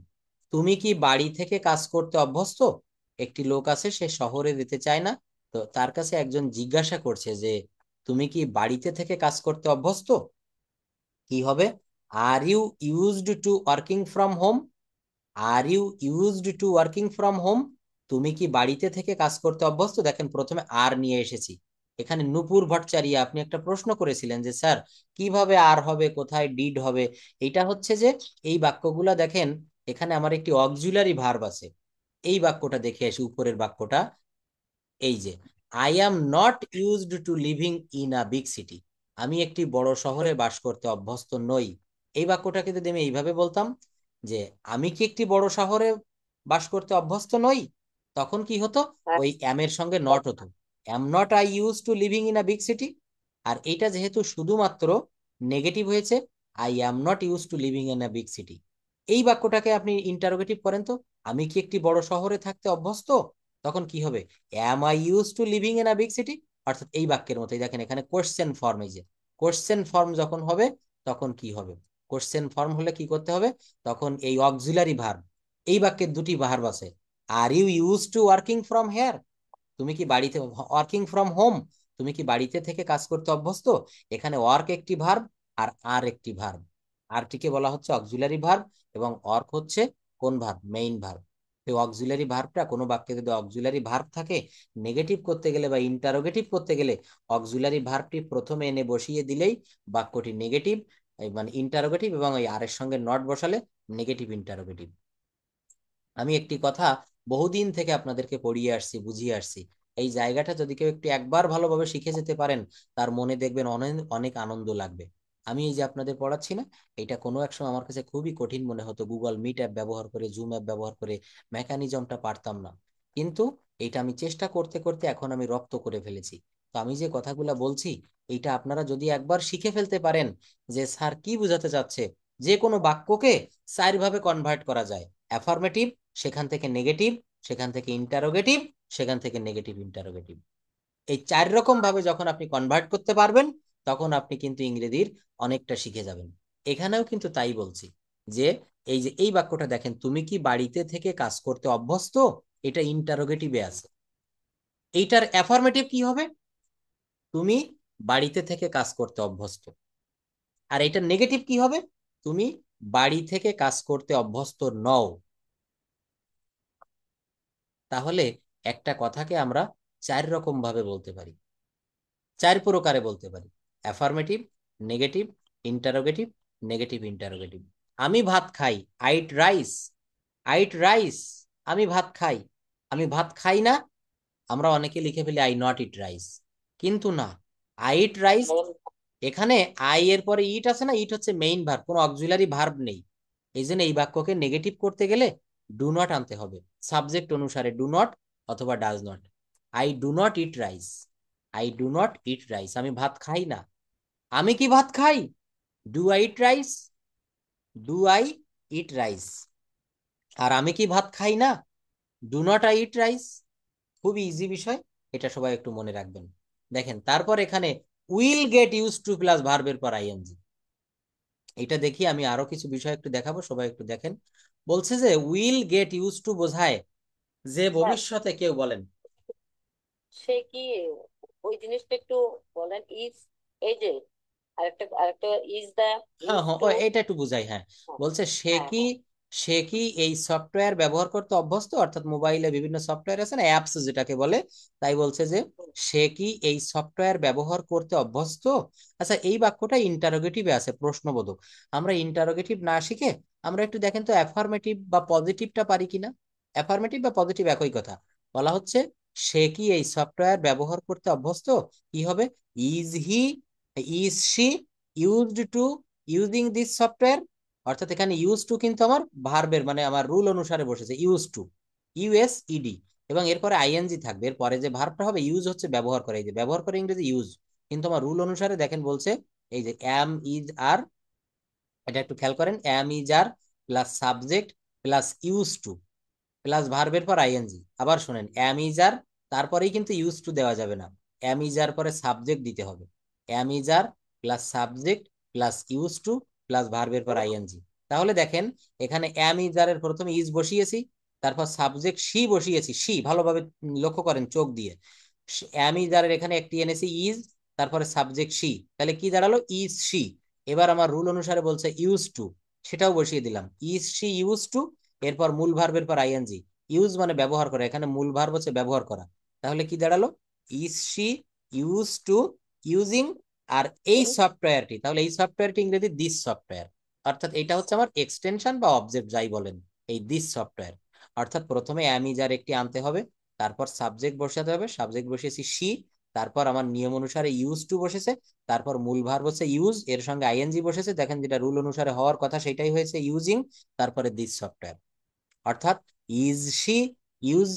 তুমি কি বাড়ি থেকে কাজ করতে অভ্যস্ত? একটি লোক আছে, সে শহরে যেতে চায় না। তো তার কাছে একজন জিজ্ঞাসা করছে যে, তুমি কি বাড়িতে থেকে কাজ করতে অভ্যস্ত? কি হবে? Are you used to working from home? Are you used to working from home? তুমি কি বাড়িতে থেকে কাজ করতে অভ্যস্ত? দেখেন প্রথমে আর নিয়ে এসেছি। এখানে নূপুর ভট্টাচার্য আপনি একটা প্রশ্ন করেছিলেন যে স্যার, কিভাবে আর হবে, কোথায় ডিড হবে। এটা হচ্ছে যে, এই বাক্যগুলা দেখেন, এখানে আমার একটি অক্সিলারি ভার্ব আছে। এই বাক্যটা দেখে আসি, উপরের বাক্যটা। এই যে, I am not used to living in a big city. আমি একটি বড় শহরে বাস করতে অভ্যস্ত নই। এই বাক্যটাকে যদি আমি এইভাবে বলতাম যে, আমি কি একটি বড় শহরে বাস করতে অভ্যস্ত নই, তখন কি হতো? হ্যাঁ, ওই অ্যাম এর সঙ্গে নট হতো। Am not I use to living in a big city. আর এটা যেহেতু শুধুমাত্র নেগেটিভ হয়েছে, I am not use to living in a big city. এই বাক্যটাকে আপনি ইন্টারোগেটিভ করেন তো, আমি কি একটি বড় শহরে থাকতে অভ্যস্ত, তখন কি হবে? Am I use to living in a big city. অর্থাৎ এই বাক্যের মতোই দেখেন, এখানে কোশ্চেন ফর্ম। এই যে কোশ্চেন ফর্ম যখন হবে, তখন কি হবে? কোশ্চেন ফর্ম হলে কি করতে হবে? তখন এই অক্সিলারি ভার্ব, এই বাক্যের দুটি ভার্ব আছে। Are you use to working from here? তুমি কি বাড়িতে, ওয়ার্কিং ফ্রম হোম, তুমি কি বাড়িতে থেকে কাজ করতে অভ্যস্ত? এখানে ওয়ার্ক একটি ভার্ব, আর একটি ভার্ব। আরটিকে বলা হচ্ছে অক্সিলারি ভার্ব, এবং ওয়ার্ক হচ্ছে কোন ভার্ব? Main verb. তো অক্সিলারি ভার্বটা, কোনো বাক্যে যদি অক্সিলারি ভার্ব থাকে, নেগেটিভ করতে গেলে বা ইন্টারোগেটিভ করতে গেলে অক্সিলারি ভার্বটি প্রথমে এনে বসিয়ে দিলেই বাক্যটি নেগেটিভ, মানে ইন্টারোগেটিভ, এবং ওই আর এর সঙ্গে নট বসালে নেগেটিভ ইন্টারোগেটিভ। আমি একটি কথা বহুদিন থেকে আপনাদেরকে পড়িয়ে আসছি, বুঝিয়ে আসছি। এই জায়গাটা যদি কেউ একটু একবার ভালোভাবে শিখে যেতে পারেন, তার মনে দেখবেন অনেক অনেক আনন্দ লাগবে। আমি এই যে আপনাদের পড়াচ্ছি না, এটা কোনো এক সময় আমার কাছে খুবই কঠিন মনে হতো, গুগল মিট অ্যাপ ব্যবহার করে, জুম অ্যাপ ব্যবহার করে মেকানিজমটা পারতাম না। কিন্তু এটা আমি চেষ্টা করতে করতে এখন আমি রপ্ত করে ফেলেছি। তো আমি যে কথাগুলো বলছি, এইটা আপনারা যদি একবার শিখে ফেলতে পারেন যে স্যার কি বোঝাতে চাচ্ছে, যে কোনো বাক্যকে চার ভাবে কনভার্ট করা যায়। অ্যাফার্মেটিভ, সেখান থেকে নেগেটিভ, সেখান থেকে ইন্টারোগেটিভ, সেখান থেকে নেগেটিভ ইন্টারোগেটিভ। এই চার রকম ভাবে যখন আপনি কনভার্ট করতে পারবেন, তখন আপনি কিন্তু ইংরেজির অনেকটা শিখে যাবেন। এখানেও কিন্তু তাই বলছি যে, এই যে এই বাক্যটা দেখেন, তুমি কি বাড়িতে থেকে কাজ করতে অভ্যস্ত, এটা ইন্টারোগেটিভে আছে। এইটার অ্যাফার্মেটিভ কি হবে? তুমি বাড়িতে থেকে কাজ করতে অভ্যস্ত। আর এইটার নেগেটিভ কি হবে? তুমি বাড়ি থেকে কাজ করতে অভ্যস্ত নও। তাহলে একটা কথাকে আমরা চার রকম ভাবে বলতে পারি, চার প্রকারে বলতে পারি: affirmative, negative, interrogative, negative interrogative. আমি ভাত খাই, আইট রাইস। আইট রাইস, আমি ভাত খাই। আমি ভাত খাই না, আমরা অনেকে লিখে ফেলি আই নট ইট রাইস। কিন্তু না, আই ইট রাইস, এখানে আই এর পরে ইট আছে না, ইট হচ্ছে মেইন ভার্ব, কোনো অক্সিলারি ভার্ব নেই। এই জন্য এই বাক্যকে নেগেটিভ করতে গেলে ডু নট আনতে হবে, সাবজেক্ট অনুসারে ডু নট অথবা does not. I do not eat rice. I do not eat rice, আমি ভাত খাই না। আমি কি ভাত খাই? Do I eat rice? Do I eat rice. আর আমি কি ভাত খাই না? Do not I eat rice. খুবই ইজি বিষয়, এটা সবাই একটু মনে রাখবেন। দেখেন তারপর এখানে will get use to plus ভার্বের পর আইএনজি। এটা দেখি, আমি আরো কিছু বিষয় একটু দেখাবো, সবাই একটু দেখেন। বলছে যে উইল গেট ইউজ টু বোঝায় যে স্যার, ভবিষ্যতে, কেউ বলেন। সে কি, ওই জিনিসটা একটু বলেন। ইজ, এই যে আরেকটা আরেকটা, ইজ দা হ্যাঁ ইউজ হ্যাঁ, টু। এটা একটু বুঝাই, হ্যাঁ। বলছে সে হ্যাঁ কি, হ্যাঁ। সে কি এই সফটওয়্যার ব্যবহার করতে অভ্যস্ত, অর্থাৎ মোবাইলে বিভিন্ন সফটওয়্যার আছে না, অ্যাপস যেটাকে বলে। তাই বলছে যে হুম, সে কি এই সফটওয়্যার ব্যবহার করতে অভ্যস্ত। আচ্ছা, এই বাক্যটা ইন্টারোগেটিভে আছে, প্রশ্নবোধক। আমরা ইন্টারোগেটিভ না শিখে আমরা একটু দেখেন তো অ্যাফার্মেটিভ বা পজিটিভটা পারি কিনা। অ্যাফার্মেটিভ বা পজিটিভ একই কথা। বলা হচ্ছে সে কি এই সফটওয়্যার ব্যবহার করতে অভ্যস্ত। কি হবে? Is he, is she used to using this software. অর্থাৎ এখানে ইউজ টু কিন্তু আমার ভার্বের মানে আমার রুল অনুসারে বসেছে, ইউজ টু, ইউএস ইডি। এবং এরপরে আইএনজি থাকবে, এরপরে যে ভার্বটা হবে, ইউজ হচ্ছে ব্যবহার করে, এই যে ব্যবহার করে ইংরেজি ইউজ। কিন্তু আমার রুল অনুসারে দেখেন বলছে এই যে অ্যাম ইজ আর, এটা একটু খেয়াল করেন, am is are plus subject plus use to plus ভার্বের পর আইএনজি। আবার শোনেন, অ্যাম ইজ আর, তারপরেই কিন্তু ইউজ টু দেওয়া যাবে না, অ্যাম ইজ আর পরে সাবজেক্ট দিতে হবে। Am is are plus subject plus use to plus ভার্বের পর আইএনজি। তাহলে দেখেন এখানে অ্যাম ইজ আর এর প্রথমে ইজ বসিয়েছি, তারপর সাবজেক্ট শি বসিয়েছি, শি ভালোভাবে লক্ষ্য করেন চোখ দিয়ে। অ্যাম ইজ আর এর এখানে একটি এনেছি ইজ, তারপরে সাবজেক্ট শি, তাহলে কি দাঁড়ালো? Is she. এবার আমার রুল অনুসারে বলছে ইউজ টু, সেটাও বসিয়ে দিলাম, ইজ শি ইউজ টু, এরপর মূল ভার্বের পর আইএনজি। ইউজ মানে ব্যবহার করা, এখানে মূল ভার্ব হচ্ছে ব্যবহার করা। তাহলে কি দাঁড়ালো? Is she use to using, আর এই সফটওয়্যারটি, তাহলে এই সফটওয়্যারটি ইংরেজি দিস সফটওয়্যার। অর্থাৎ এটা হচ্ছে আমার এক্সটেনশন বা অবজেক্ট যাই বলেন, এই দিস সফটওয়্যার। অর্থাৎ প্রথমে অ্যামিজার একটি আনতে হবে, তারপর সাবজেক্ট বসাতে হবে, সাবজেক্ট বসিয়েছি শি, তারপর আমার নিয়ম অনুসারে ইউজ টু বসেছে, তারপর মূল ভার্ব হচ্ছে ইউজ, এর সঙ্গে আইএনজি বসেছে, দেখেন যেটা রুল অনুসারে হওয়ার কথা সেটাই হয়েছে, ইউজিং, তারপরে দিস সফটওয়্যার। অর্থাৎ is she use,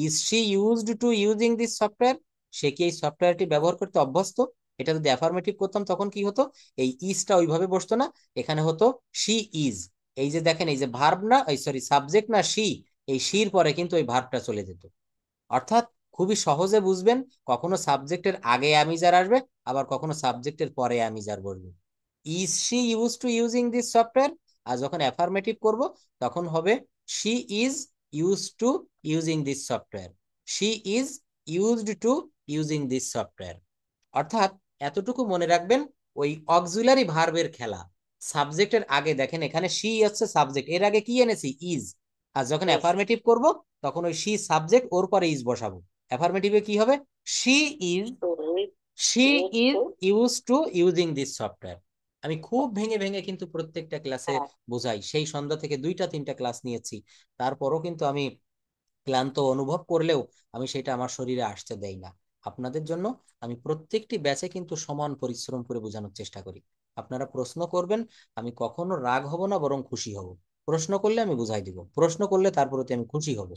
is she used to using this software, সে কি এই সফটওয়্যারটি ব্যবহার করতে অভ্যস্ত। এটা যদি অ্যাফার্মেটিভ করতাম তখন কি হতো? এই ইজটা ওইভাবে বসতো না, এখানে হতো শি ইজ। এই যে দেখেন, এই যে ভার্ব না, এই সরি সাবজেক্ট না শি, এই শির পরে কিন্তু ওই ভার্বটা চলে যেত। অর্থাৎ খুবই সহজে বুঝবেন, কখনো সাবজেক্টের আগে অ্যামিজার আসবে, আবার কখনো সাবজেক্টের পরে অ্যামিজার বসবে। Is she use to using this software, আর যখন অ্যাফার্মেটিভ করব তখন হবে she is use to using this software, she is used to using this software. অর্থাৎ এতটুকু মনে রাখবেন, ওই অক্সিলারি ভার্বের খেলা। সাবজেক্টের আগে দেখেন এখানে শি হচ্ছে সাবজেক্ট, এর আগে কি এনেছি? ইজ। আর যখন অ্যাফার্মেটিভ করব তখন ওই শি সাবজেক্ট, ওর পরে ইজ বসাবো। অ্যাফার্মেটিভে কি হবে? She is, she use is to. Use to using this software. আমি খুব ভেঙে ভেঙে কিন্তু প্রত্যেকটা ক্লাসে হ্যাঁ, বোঝাই, সেই সন্ধ্যা থেকে দুইটা তিনটা ক্লাস নিয়েছি, তারপরও কিন্তু আমি ক্লান্ত অনুভব করলেও আমি সেটা আমার শরীরে আসতে দেই না। আপনাদের জন্য আমি প্রত্যেকটি ব্যাচে কিন্তু সমান পরিশ্রম করে বোঝানোর চেষ্টা করি। আপনারা প্রশ্ন করবেন, আমি কখনো রাগ হব না, বরং খুশি হব। প্রশ্ন করলে আমি বুঝাই দিব, প্রশ্ন করলে তার প্রতি আমি খুশি হব।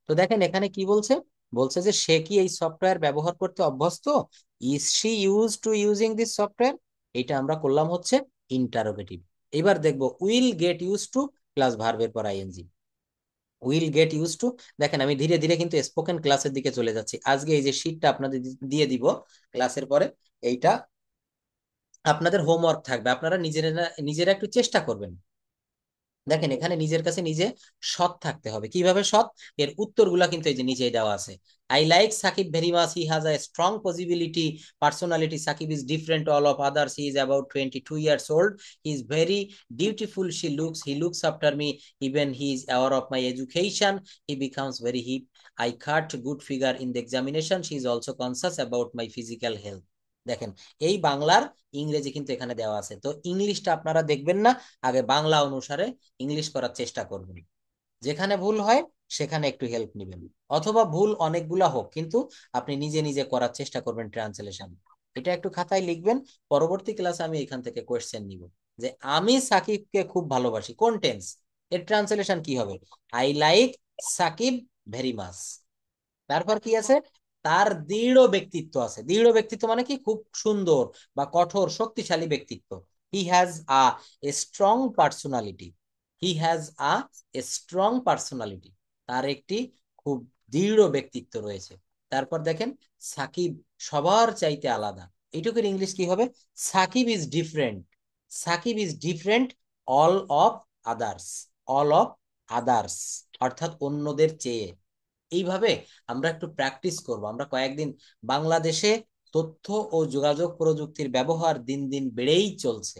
তো দেখেন এখানে কি বলছে, বলছে যে সে কি এই সফটওয়্যার ব্যবহার করতে অভ্যস্ত। Is she use to using this software, এটা আমরা করলাম হচ্ছে ইন্টারোগেটিভ। এবার দেখবো will get use to plus ভার্বের পর I N G. Will get use to, দেখেন আমি ধীরে ধীরে কিন্তু স্পোকেন ক্লাসের দিকে চলে যাচ্ছি। আজকে এই যে শীটটা আপনাদের দিয়ে দিব ক্লাসের পরে, এইটা আপনাদের হোমওয়ার্ক থাকবে, আপনারা নিজেরা নিজেরা একটু চেষ্টা করবেন। দেখেন এখানে নিজের কাছে নিজে সৎ থাকতে হবে। কিভাবে সৎ? এর উত্তরগুলা কিন্তু এই যে নিচেই দেওয়া আছে। I like Shakib very much, he has a strong possibility personality, Shakib is different all of others, he is about 22 years old, he is very dutiful, he looks after me, even he is aware of my education, he becomes very hip, I cut good figure in the examination, she is also conscious about my physical health. দেখেন এই বাংলার ইংরেজি কিন্তু এখানে দেওয়া আছে, তো ইংলিশটা আপনারা দেখবেন না, আগে বাংলা অনুসারে ইংলিশ করার চেষ্টা করবেন। যেখানে ভুল হয় সেখানে একটু হেল্প নেবেন, অথবা ভুল অনেকগুলা হোক কিন্তু আপনি নিজে নিজে করার চেষ্টা করবেন ট্রান্সলেশন। এটা একটু খাতায় লিখবেন, পরবর্তী ক্লাসে আমি এখান থেকে কোয়েশ্চেন নিব যে আমি সাকিবকে খুব ভালোবাসি, কোন টেন্স, এর ট্রান্সলেশন কি হবে? I like Shakib very much. তারপর কি আছে? তার দৃঢ় ব্যক্তিত্ব আছে। দৃঢ় ব্যক্তিত্ব মানে কি? খুব সুন্দর বা কঠোর শক্তিশালী ব্যক্তিত্ব। হি has a strong personality. He has a strong personality. তার একটি খুব দৃঢ় ব্যক্তিত্ব রয়েছে। তারপর দেখেন, সাকিব সবার চাইতে আলাদা। এইটুকুর ইংলিশ কি হবে? Sakib is different. Sakib is different all of others. All of others অর্থাৎ অন্যদের চেয়ে। এইভাবে আমরা একটু প্র্যাকটিস করব। আমরা কয়েকদিন বাংলাদেশে তথ্য ও যোগাযোগ প্রযুক্তির ব্যবহার দিন দিন বেড়েই চলছে।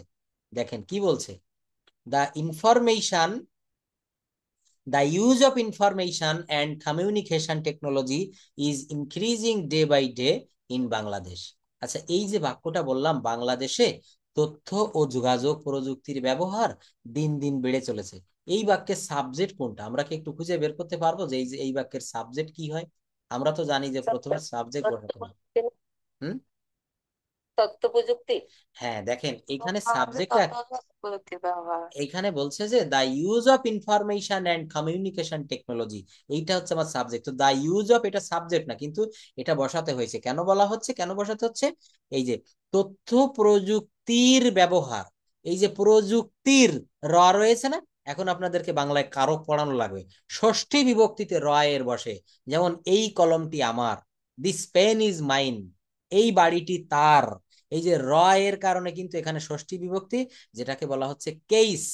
দেখেন কি বলছে, the information The use of information and communication technology is increasing day by day in Bangladesh. আচ্ছা, এই যে বাক্যটা বললাম, বাংলাদেশে তথ্য ও যোগাযোগ প্রযুক্তির ব্যবহার দিন দিন বেড়ে চলেছে, এই বাক্যের সাবজেক্ট কোনটা? আমরা কি একটু খুঁজে বের করতে পারবো যে এই বাক্যের সাবজেক্ট কি হয়? আমরা তো জানি যে প্রথমে সাবজেক্ট তথ্য বসাতে হয়। প্রযুক্তি না? হুম। তথ্য প্রযুক্তি। হ্যাঁ, দেখেন এখানে আমাদের সাবজেক্টটা তথ্য প্রযুক্তির ব্যবহার। এইখানে বলছে যে the use of information and communication technology, এইটা হচ্ছে আমার সাবজেক্ট। তো দা ইউজ অফ এটা সাবজেক্ট না, কিন্তু এটা বসাতে হয়েছে। কেন বলা হচ্ছে, কেন বসাতে হচ্ছে? এই যে তথ্য প্রযুক্তির ব্যবহার, এই যে প্রযুক্তির র রয়েছে না, এখন আপনাদেরকে বাংলায় কারক পড়ানো লাগবে। ষষ্ঠী বিভক্তিতে র এর বসে। যেমন এই কলমটি আমার, দিস পেন ইজ মাইন, এই বাড়িটি তার। এই যে র এর কারণে কিন্তু এখানে ষষ্ঠী বিভক্তি, যেটাকে বলা হচ্ছে কেস।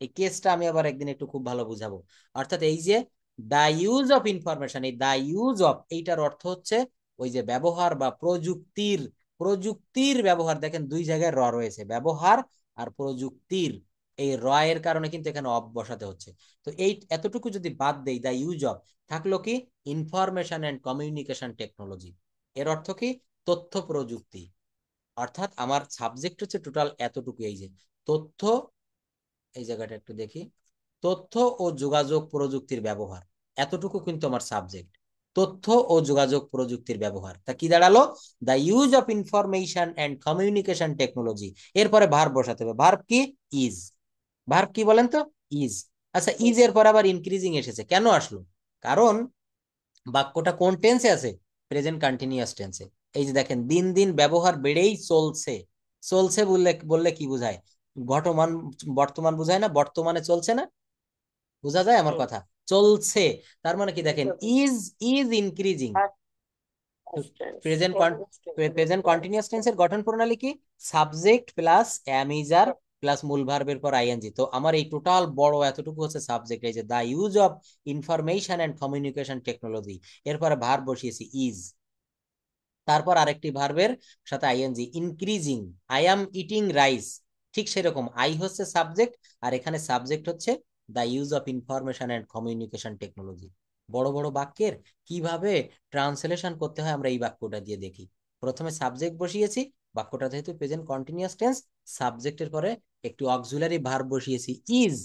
এই কেসটা আমি আবার একদিন একটু খুব ভালো বুঝাবো। অর্থাৎ এই যে দা ইউজ অফ ইনফরমেশন, এই দা ইউজ অফ এইটার অর্থ হচ্ছে ওই যে ব্যবহার বা প্রযুক্তির। প্রযুক্তির ব্যবহার, দেখেন দুই জায়গায় র রয়েছে, ব্যবহার আর প্রযুক্তির। এই র এর কারণে কিন্তু এখানে অফ বসাতে হচ্ছে। তো এই এতটুকু যদি বাদ দেই, দা ইউজ অফ থাকলো কি? Information and communication technology. এর অর্থ কি? তথ্য প্রযুক্তি। অর্থাৎ আমার সাবজেক্ট হচ্ছে টোটাল এতটুকু। এই যে তথ্য, এই জায়গাটা একটু দেখি, তথ্য ও যোগাযোগ প্রযুক্তির ব্যবহার, এতটুকু কিন্তু আমার সাবজেক্ট। তথ্য ও যোগাযোগ প্রযুক্তির ব্যবহার, তা কি দাঁড়ালো? The use of information and communication technology. এরপরে ভার্ব বসাতে হবে। ভার্ব কি? ইজ। ভার্ব কি বলেন তো? ইজ। আচ্ছা, ইজ এর পর আবার ইনক্রিজিং এসেছে, কেন আসলো? কারণ বাক্যটা কোন টেন্সে আছে? প্রেজেন্ট কন্টিনিউয়াস টেন্সে। এই যে দেখেন, দিন দিন ব্যবহার বেড়েই চলছে। চলছে বললে বললে কি বোঝায়? ঘটমান, বর্তমান বোঝায় না? বর্তমানে চলছে না, বোঝা যায় আমার হুম। কথা? চলছে, তার মানে কি? দেখেন is, is increasing. Present present continuous টেন্সের গঠন প্রণালী কি? Subject plus am is are plus মূল ভার্বের পর আইএনজি। তো আমার এই টোটাল বড় এতটুকু হচ্ছে সাবজেক্ট। এই যে the use of information and communication technology, এরপরে ভার্ব বসিয়েছি ইজ, তারপর আরেকটি ভার্বের সাথে I N G, increasing. I am eating rice. ঠিক সেরকম আই হচ্ছে সাবজেক্ট, আর এখানে সাবজেক্ট হচ্ছে the use of information and communication technology. বড় বড় বাক্যের কিভাবে ট্রান্সলেশন করতে হয় আমরা এই বাক্যটা দিয়ে দেখি। প্রথমে সাবজেক্ট বসিয়েছি, বাক্যটা যেহেতু প্রেজেন্ট কন্টিনিউয়াস টেন্স, সাবজেক্টের পরে একটু অক্সিলারি ভার্ব বসিয়েছি ইজ,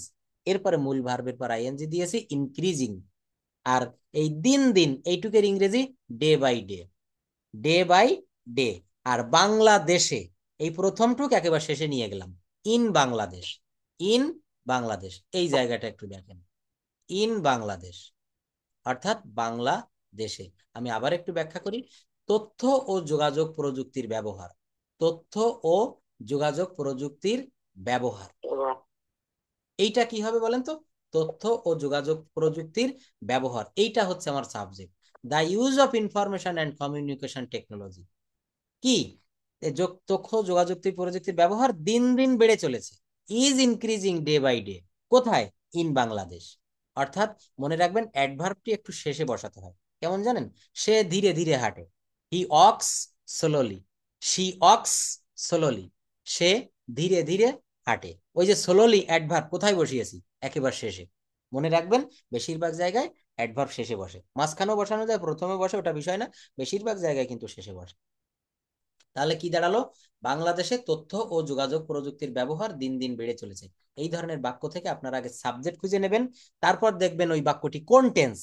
এরপরে মূল ভার্বের পর আইএনজি দিয়েছি ইনক্রিজিং। আর এই দিন দিন এইটুকের ইংরেজি day by day. Day by day. আর বাংলাদেশে এই প্রথমটুক একেবারে শেষে নিয়ে গেলাম, ইন বাংলাদেশ। ইন বাংলাদেশ, এই জায়গাটা একটু দেখেন, ইন বাংলাদেশ অর্থাৎ বাংলাদেশে। আমি আবার একটু ব্যাখ্যা করি। তথ্য ও যোগাযোগ প্রযুক্তির ব্যবহার, তথ্য ও যোগাযোগ প্রযুক্তির ব্যবহার, এইটা কি হবে বলেন তো? তথ্য ও যোগাযোগ প্রযুক্তির ব্যবহার, এইটা হচ্ছে আমার subject. The use of information and communication technology কি? তথ্য যোগাযোগ প্রযুক্তির ব্যবহার দিন দিন বেড়ে চলেছে, is increasing day by day. কোথায়? ইন বাংলাদেশ। অর্থাৎ মনে রাখবেন, অ্যাডভার্বটি একটু শেষে বসাতে হয়। কেমন জানেন? সে ধীরে ধীরে হাঁটে, he walks slowly. She walks slowly, সে ধীরে ধীরে হাঁটে। ওই যে স্লোলি অ্যাডভার্ব কোথায় বসিয়েছি? একেবারে শেষে। মনে রাখবেন, বেশিরভাগ জায়গায় অ্যাডভার্ব শেষে বসে, মাঝখানেও বসানো যায়, প্রথমে বসে, ওটা বিষয় না, বেশিরভাগ জায়গায় কিন্তু শেষে বসে। তাহলে কি দাঁড়ালো? বাংলাদেশে তথ্য ও যোগাযোগ প্রযুক্তির ব্যবহার দিন দিন বেড়ে চলেছে। এই ধরনের বাক্য থেকে আপনারা আগে সাবজেক্ট খুঁজে নেবেন, তারপর দেখবেন ওই বাক্যটি কোন টেন্স।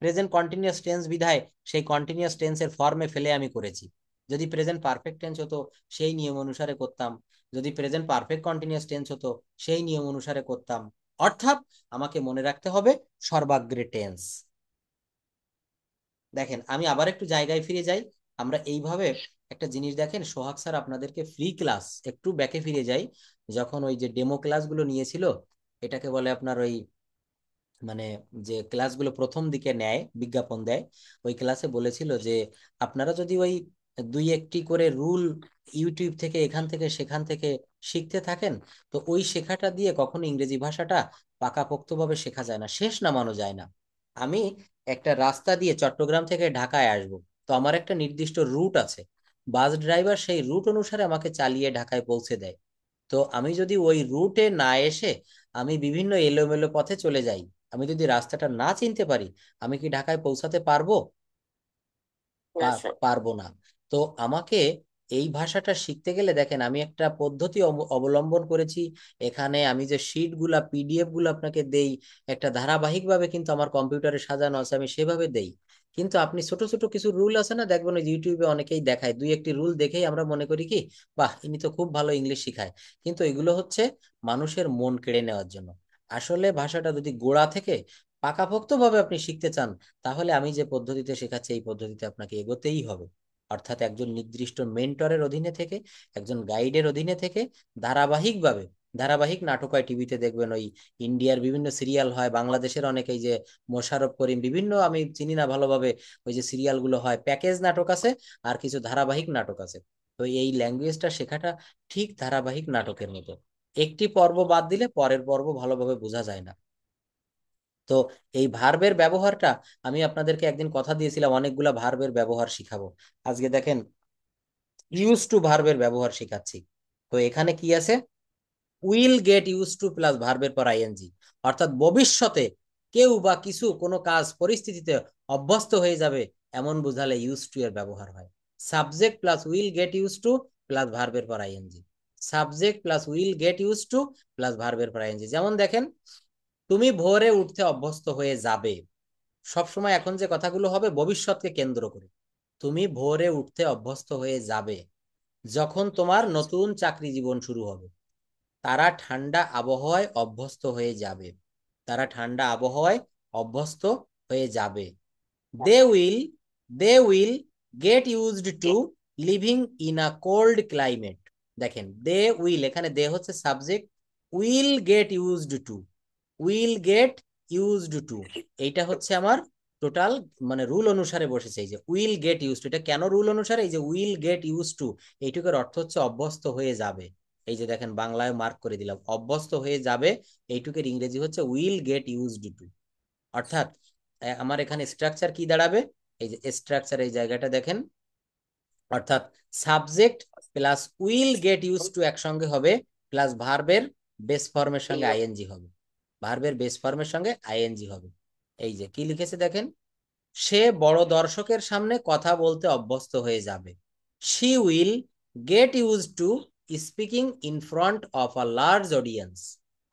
প্রেজেন্ট কন্টিনিউয়াস টেন্স বিধায় সেই কন্টিনিউয়াস টেন্সের ফর্মে ফেলে আমি করেছি। যদি প্রেজেন্ট পারফেক্ট টেন্স হতো সেই নিয়ম অনুসারে করতাম, যদি প্রেজেন্ট পারফেক্ট কন্টিনিউয়াস টেন্স হতো সেই নিয়ম অনুসারে করতাম। অর্থাৎ আমাকে মনে রাখতে হবে সর্বাগ্রে টেন্স। দেখেন আমি আবার একটু জায়গায় ফিরে যাই। আমরা এইভাবে একটা জিনিস দেখেন, সোহাগ স্যার আপনাদেরকে ফ্রি ক্লাস, একটু ব্যাকে ফিরে যাই, যখন ওই যে ডেমো ক্লাসগুলো নিয়েছিল, এটাকে বলে আপনার ওই মানে যে ক্লাসগুলো প্রথম দিকে নেয়, বিজ্ঞাপন দেয়, ওই ক্লাসে বলেছিল যে আপনারা যদি ওই দুই একটি করে রুল ইউটিউব থেকে এখান থেকে সেখান থেকে শিখতে থাকেন, তো ওই শেখাটা দিয়ে কখনো ইংরেজি ভাষাটা পাকাপোক্তভাবে শেখা যায় না, শেষ নামানো যায় না। আমি একটা রাস্তা দিয়ে চট্টগ্রাম থেকে ঢাকায় আসব, তো আমার একটা নির্দিষ্ট রুট আছে, বাস ড্রাইভার সেই রুট অনুসারে আমাকে চালিয়ে ঢাকায় পৌঁছে দেয়। তো আমি যদি ওই রুটে না এসে আমি বিভিন্ন এলোমেলো পথে চলে যাই, আমি যদি রাস্তাটা না চিনতে পারি, আমি কি ঢাকায় পৌঁছাতে পারবো? না স্যার। পারবো না। তো আমাকে এই ভাষাটা শিখতে গেলে দেখেন আমি একটা পদ্ধতি অবলম্বন করেছি। এখানে আমি যে শিট গুলা পিডিএফ গুলো আপনাকে দেই, একটা ধারাবাহিক ভাবে কিন্তু আমার কম্পিউটারে সাজানো আছে, আমি সেভাবে দেই। কিন্তু আপনি ছোট ছোট কিছু রুল আছে না, দেখবেন ওই ইউটিউবে অনেকেই দেখায়, দুই একটি রুল দেখেই আমরা মনে করি কি, বাহ ইনি তো খুব ভালো ইংলিশ শিখায়। কিন্তু এগুলো হচ্ছে মানুষের মন কেড়ে নেওয়ার জন্য। আসলে ভাষাটা যদি গোড়া থেকে পাকাপোক্ত ভাবে আপনি শিখতে চান, তাহলে আমি যে পদ্ধতিতে শেখাচ্ছি এই পদ্ধতিতে আপনাকে এগোতেই হবে। অর্থাৎ একজন নির্দিষ্ট মেন্টরের অধীনে থেকে, একজন গাইডের অধীনে থেকে ধারাবাহিকভাবে, ধারাবাহিক নাটক হয় টিভিতে দেখবেন, ওই ইন্ডিয়ার বিভিন্ন সিরিয়াল হয়, বাংলাদেশের অনেক এই যে মোশাররফ করিম বিভিন্ন, আমি চিনি না ভালোভাবে, ওই যে সিরিয়াল গুলো হয়, প্যাকেজ নাটক আছে, আর কিছু ধারাবাহিক নাটক আছে। তো এই ল্যাঙ্গুয়েজটা শেখাটা ঠিক ধারাবাহিক নাটকের মতো, একটি পর্ব বাদ দিলে পরের পর্ব ভালোভাবে বোঝা যায় না। তো এই ভার্বের ব্যবহারটা আমি আপনাদেরকে একদিন কথা দিয়েছিলাম, অনেকগুলা ভার্বের ব্যবহার শিখাবো। আজকে দেখেন ইউজ টু ভার্বের ব্যবহার শিখাচ্ছি। তো এখানে কি আছে, will get use to plus ভার্বের পর আইএনজি, অর্থাৎ ভবিষ্যতে কেউ বা কিছু কোনো কাজ পরিস্থিতিতে অভ্যস্ত হয়ে যাবে, এমন বোঝালে ইউজ টু এর ব্যবহার হয়। Subject plus will get use to plus ভার্বের পর I N G, subject plus will get use to plus ভার্বের পর আইএনজি। যেমন দেখেন, তুমি ভোরে উঠতে অভ্যস্ত হয়ে যাবে, সব সময় এখন যে কথাগুলো হবে ভবিষ্যৎকে কেন্দ্র করে। তুমি ভোরে উঠতে অভ্যস্ত হয়ে যাবে যখন তোমার নতুন চাকরি জীবন শুরু হবে। তারা ঠান্ডা আবহাওয়ায় অভ্যস্ত হয়ে যাবে, তারা ঠান্ডা আবহাওয়ায় অভ্যস্ত হয়ে যাবে। They will, they will get used to living in a cold climate. দেখেন দে উইল, এখানে দে হচ্ছে subject, will get used to, will get used to, এইটা হচ্ছে আমার টোটাল মানে রুল অনুসারে বসেছে। এই যে উইল গেট ইউজ টু, এটা কেন রুল অনুসারে, এই যে উইল গেট ইউজ টু, এইটুকুর অর্থ হচ্ছে অভ্যস্ত হয়ে যাবে। এই যে দেখেন বাংলায় মার্ক করে দিলাম, অভ্যস্ত হয়ে যাবে, এইটুকের ইংরেজি হচ্ছে উইল গেট ইউজড টু। অর্থাৎ আমার এখানে স্ট্রাকচার কি দাঁড়াবে, এই যে স্ট্রাকচার এই জায়গাটা দেখেন, অর্থাৎ subject plus will get use two একসঙ্গে হবে, প্লাস ভার্বের বেস ফর্মের সঙ্গে আইএনজি হবে, ভার্বের বেস ফর্মের সঙ্গে আইএনজি হবে। এই যে কি লিখেছে দেখেন, সে বড় দর্শকের সামনে কথা বলতে অভ্যস্ত হয়ে যাবে। She will get use to speaking in front of a large audience,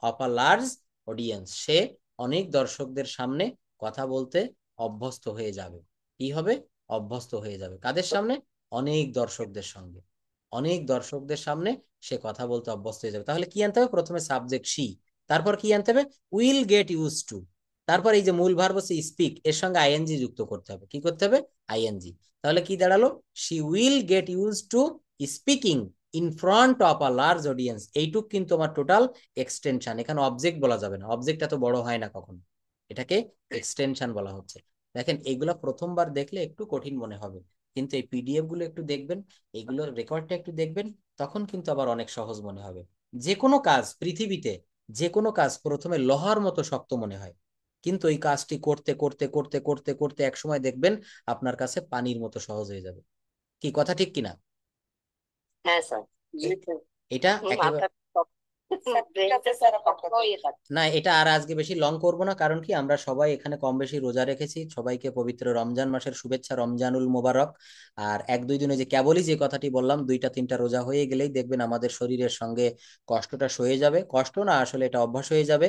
of a large audience, সে অনেক দর্শকদের সামনে কথা বলতে অভ্যস্ত হয়ে যাবে। কি হবে, অভ্যস্ত হয়ে যাবে কাদের সামনে, অনেক দর্শকদের সঙ্গে, অনেক দর্শকদের সামনে সে কথা বলতে অভ্যস্ত হয়ে যাবে। তাহলে কি আনতে হবে, প্রথমে সাবজেক্ট শি, তারপর কি আনতে হবে, উইল গেট ইউজ টু, তারপর এই যে মূল ভার্ব হচ্ছে স্পিক, এর সঙ্গে আইএনজি যুক্ত করতে হবে, কি করতে হবে, আইএনজি। তাহলে কি দাঁড়ালো, she will get use to speaking in front of a large audience. এইটুক কিন্তু আমার টোটাল এক্সটেনশন, এখানে অবজেক্ট বলা যাবে না, অবজেক্ট এত বড় হয় না কখনো, এটাকে এক্সটেনশন বলা হচ্ছে। দেখেন এইগুলো প্রথমবার দেখলে একটু কঠিন মনে হবে, কিন্তু এই পিডিএফ গুলো একটু দেখবেন, এইগুলোর রেকর্ডটা একটু দেখবেন, তখন কিন্তু আবার অনেক সহজ মনে হবে। যে কোনো কাজ পৃথিবীতে, যে কোনো কাজ প্রথমে লোহার মতো শক্ত মনে হয়, কিন্তু এই কাজটি করতে করতে করতে করতে করতে এক সময় দেখবেন আপনার কাছে পানির মতো সহজ হয়ে যাবে। কি কথা ঠিক কিনা? হ্যাঁ স্যার। এ- এটা একেবারে মাথা ব্রেনটা স্যার শক্ত হয়ে থাকে। না, এটা আর আজকে বেশি লং করব না, কারণ কি আমরা সবাই এখানে কম বেশি রোজা রেখেছি, সবাইকে পবিত্র রমজান মাসের শুভেচ্ছা, রমজানুল মোবারক। আর এক দুই দিনে যে কেবলই যে কথাটি বললাম, দুইটা তিনটা রোজা হয়ে গেলেই দেখবেন আমাদের শরীরের সঙ্গে কষ্টটা সয়ে যাবে, কষ্ট না আসলে এটা অভ্যাস হয়ে যাবে।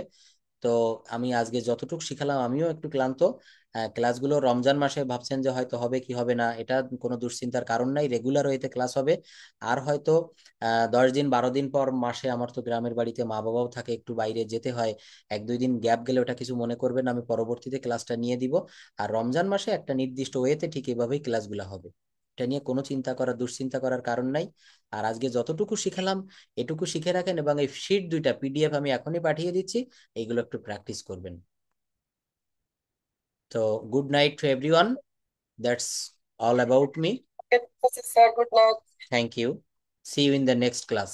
তো আমি আজকে যতটুকু শিখালাম আমিও একটু ক্লান্ত। ক্লাসগুলো রমজান মাসে ভাবছেন যে হয়তো হবে কি হবে না, এটা কোনো দুশ্চিন্তার কারণ নাই, রেগুলার ওয়েতে ক্লাস হবে। আর হয়তো 10 দিন 12 দিন পর মাসে, আমার তো গ্রামের বাড়িতে মা বাবাও থাকে, একটু বাইরে যেতে হয়, 1-2 দিন গ্যাপ গেলে ওটা কিছু মনে করবেন না, আমি পরবর্তীতে ক্লাসটা নিয়ে দিব। আর রমজান মাসে একটা নির্দিষ্ট ওয়েতে ঠিক এভাবেই ক্লাসগুলো হবে, এটা নিয়ে কোনো চিন্তা করার দুশ্চিন্তা করার কারণ নাই। আর আজকে যতটুকু শিখালাম এটুকু শিখে রাখেন, এবং এই শিট 2টা পিডিএফ আমি এখনই পাঠিয়ে দিচ্ছি, এইগুলো একটু প্র্যাকটিস করবেন। তো good night to everyone, that's all about me. Okay, Professor, good night. Thank you, see you in the next class.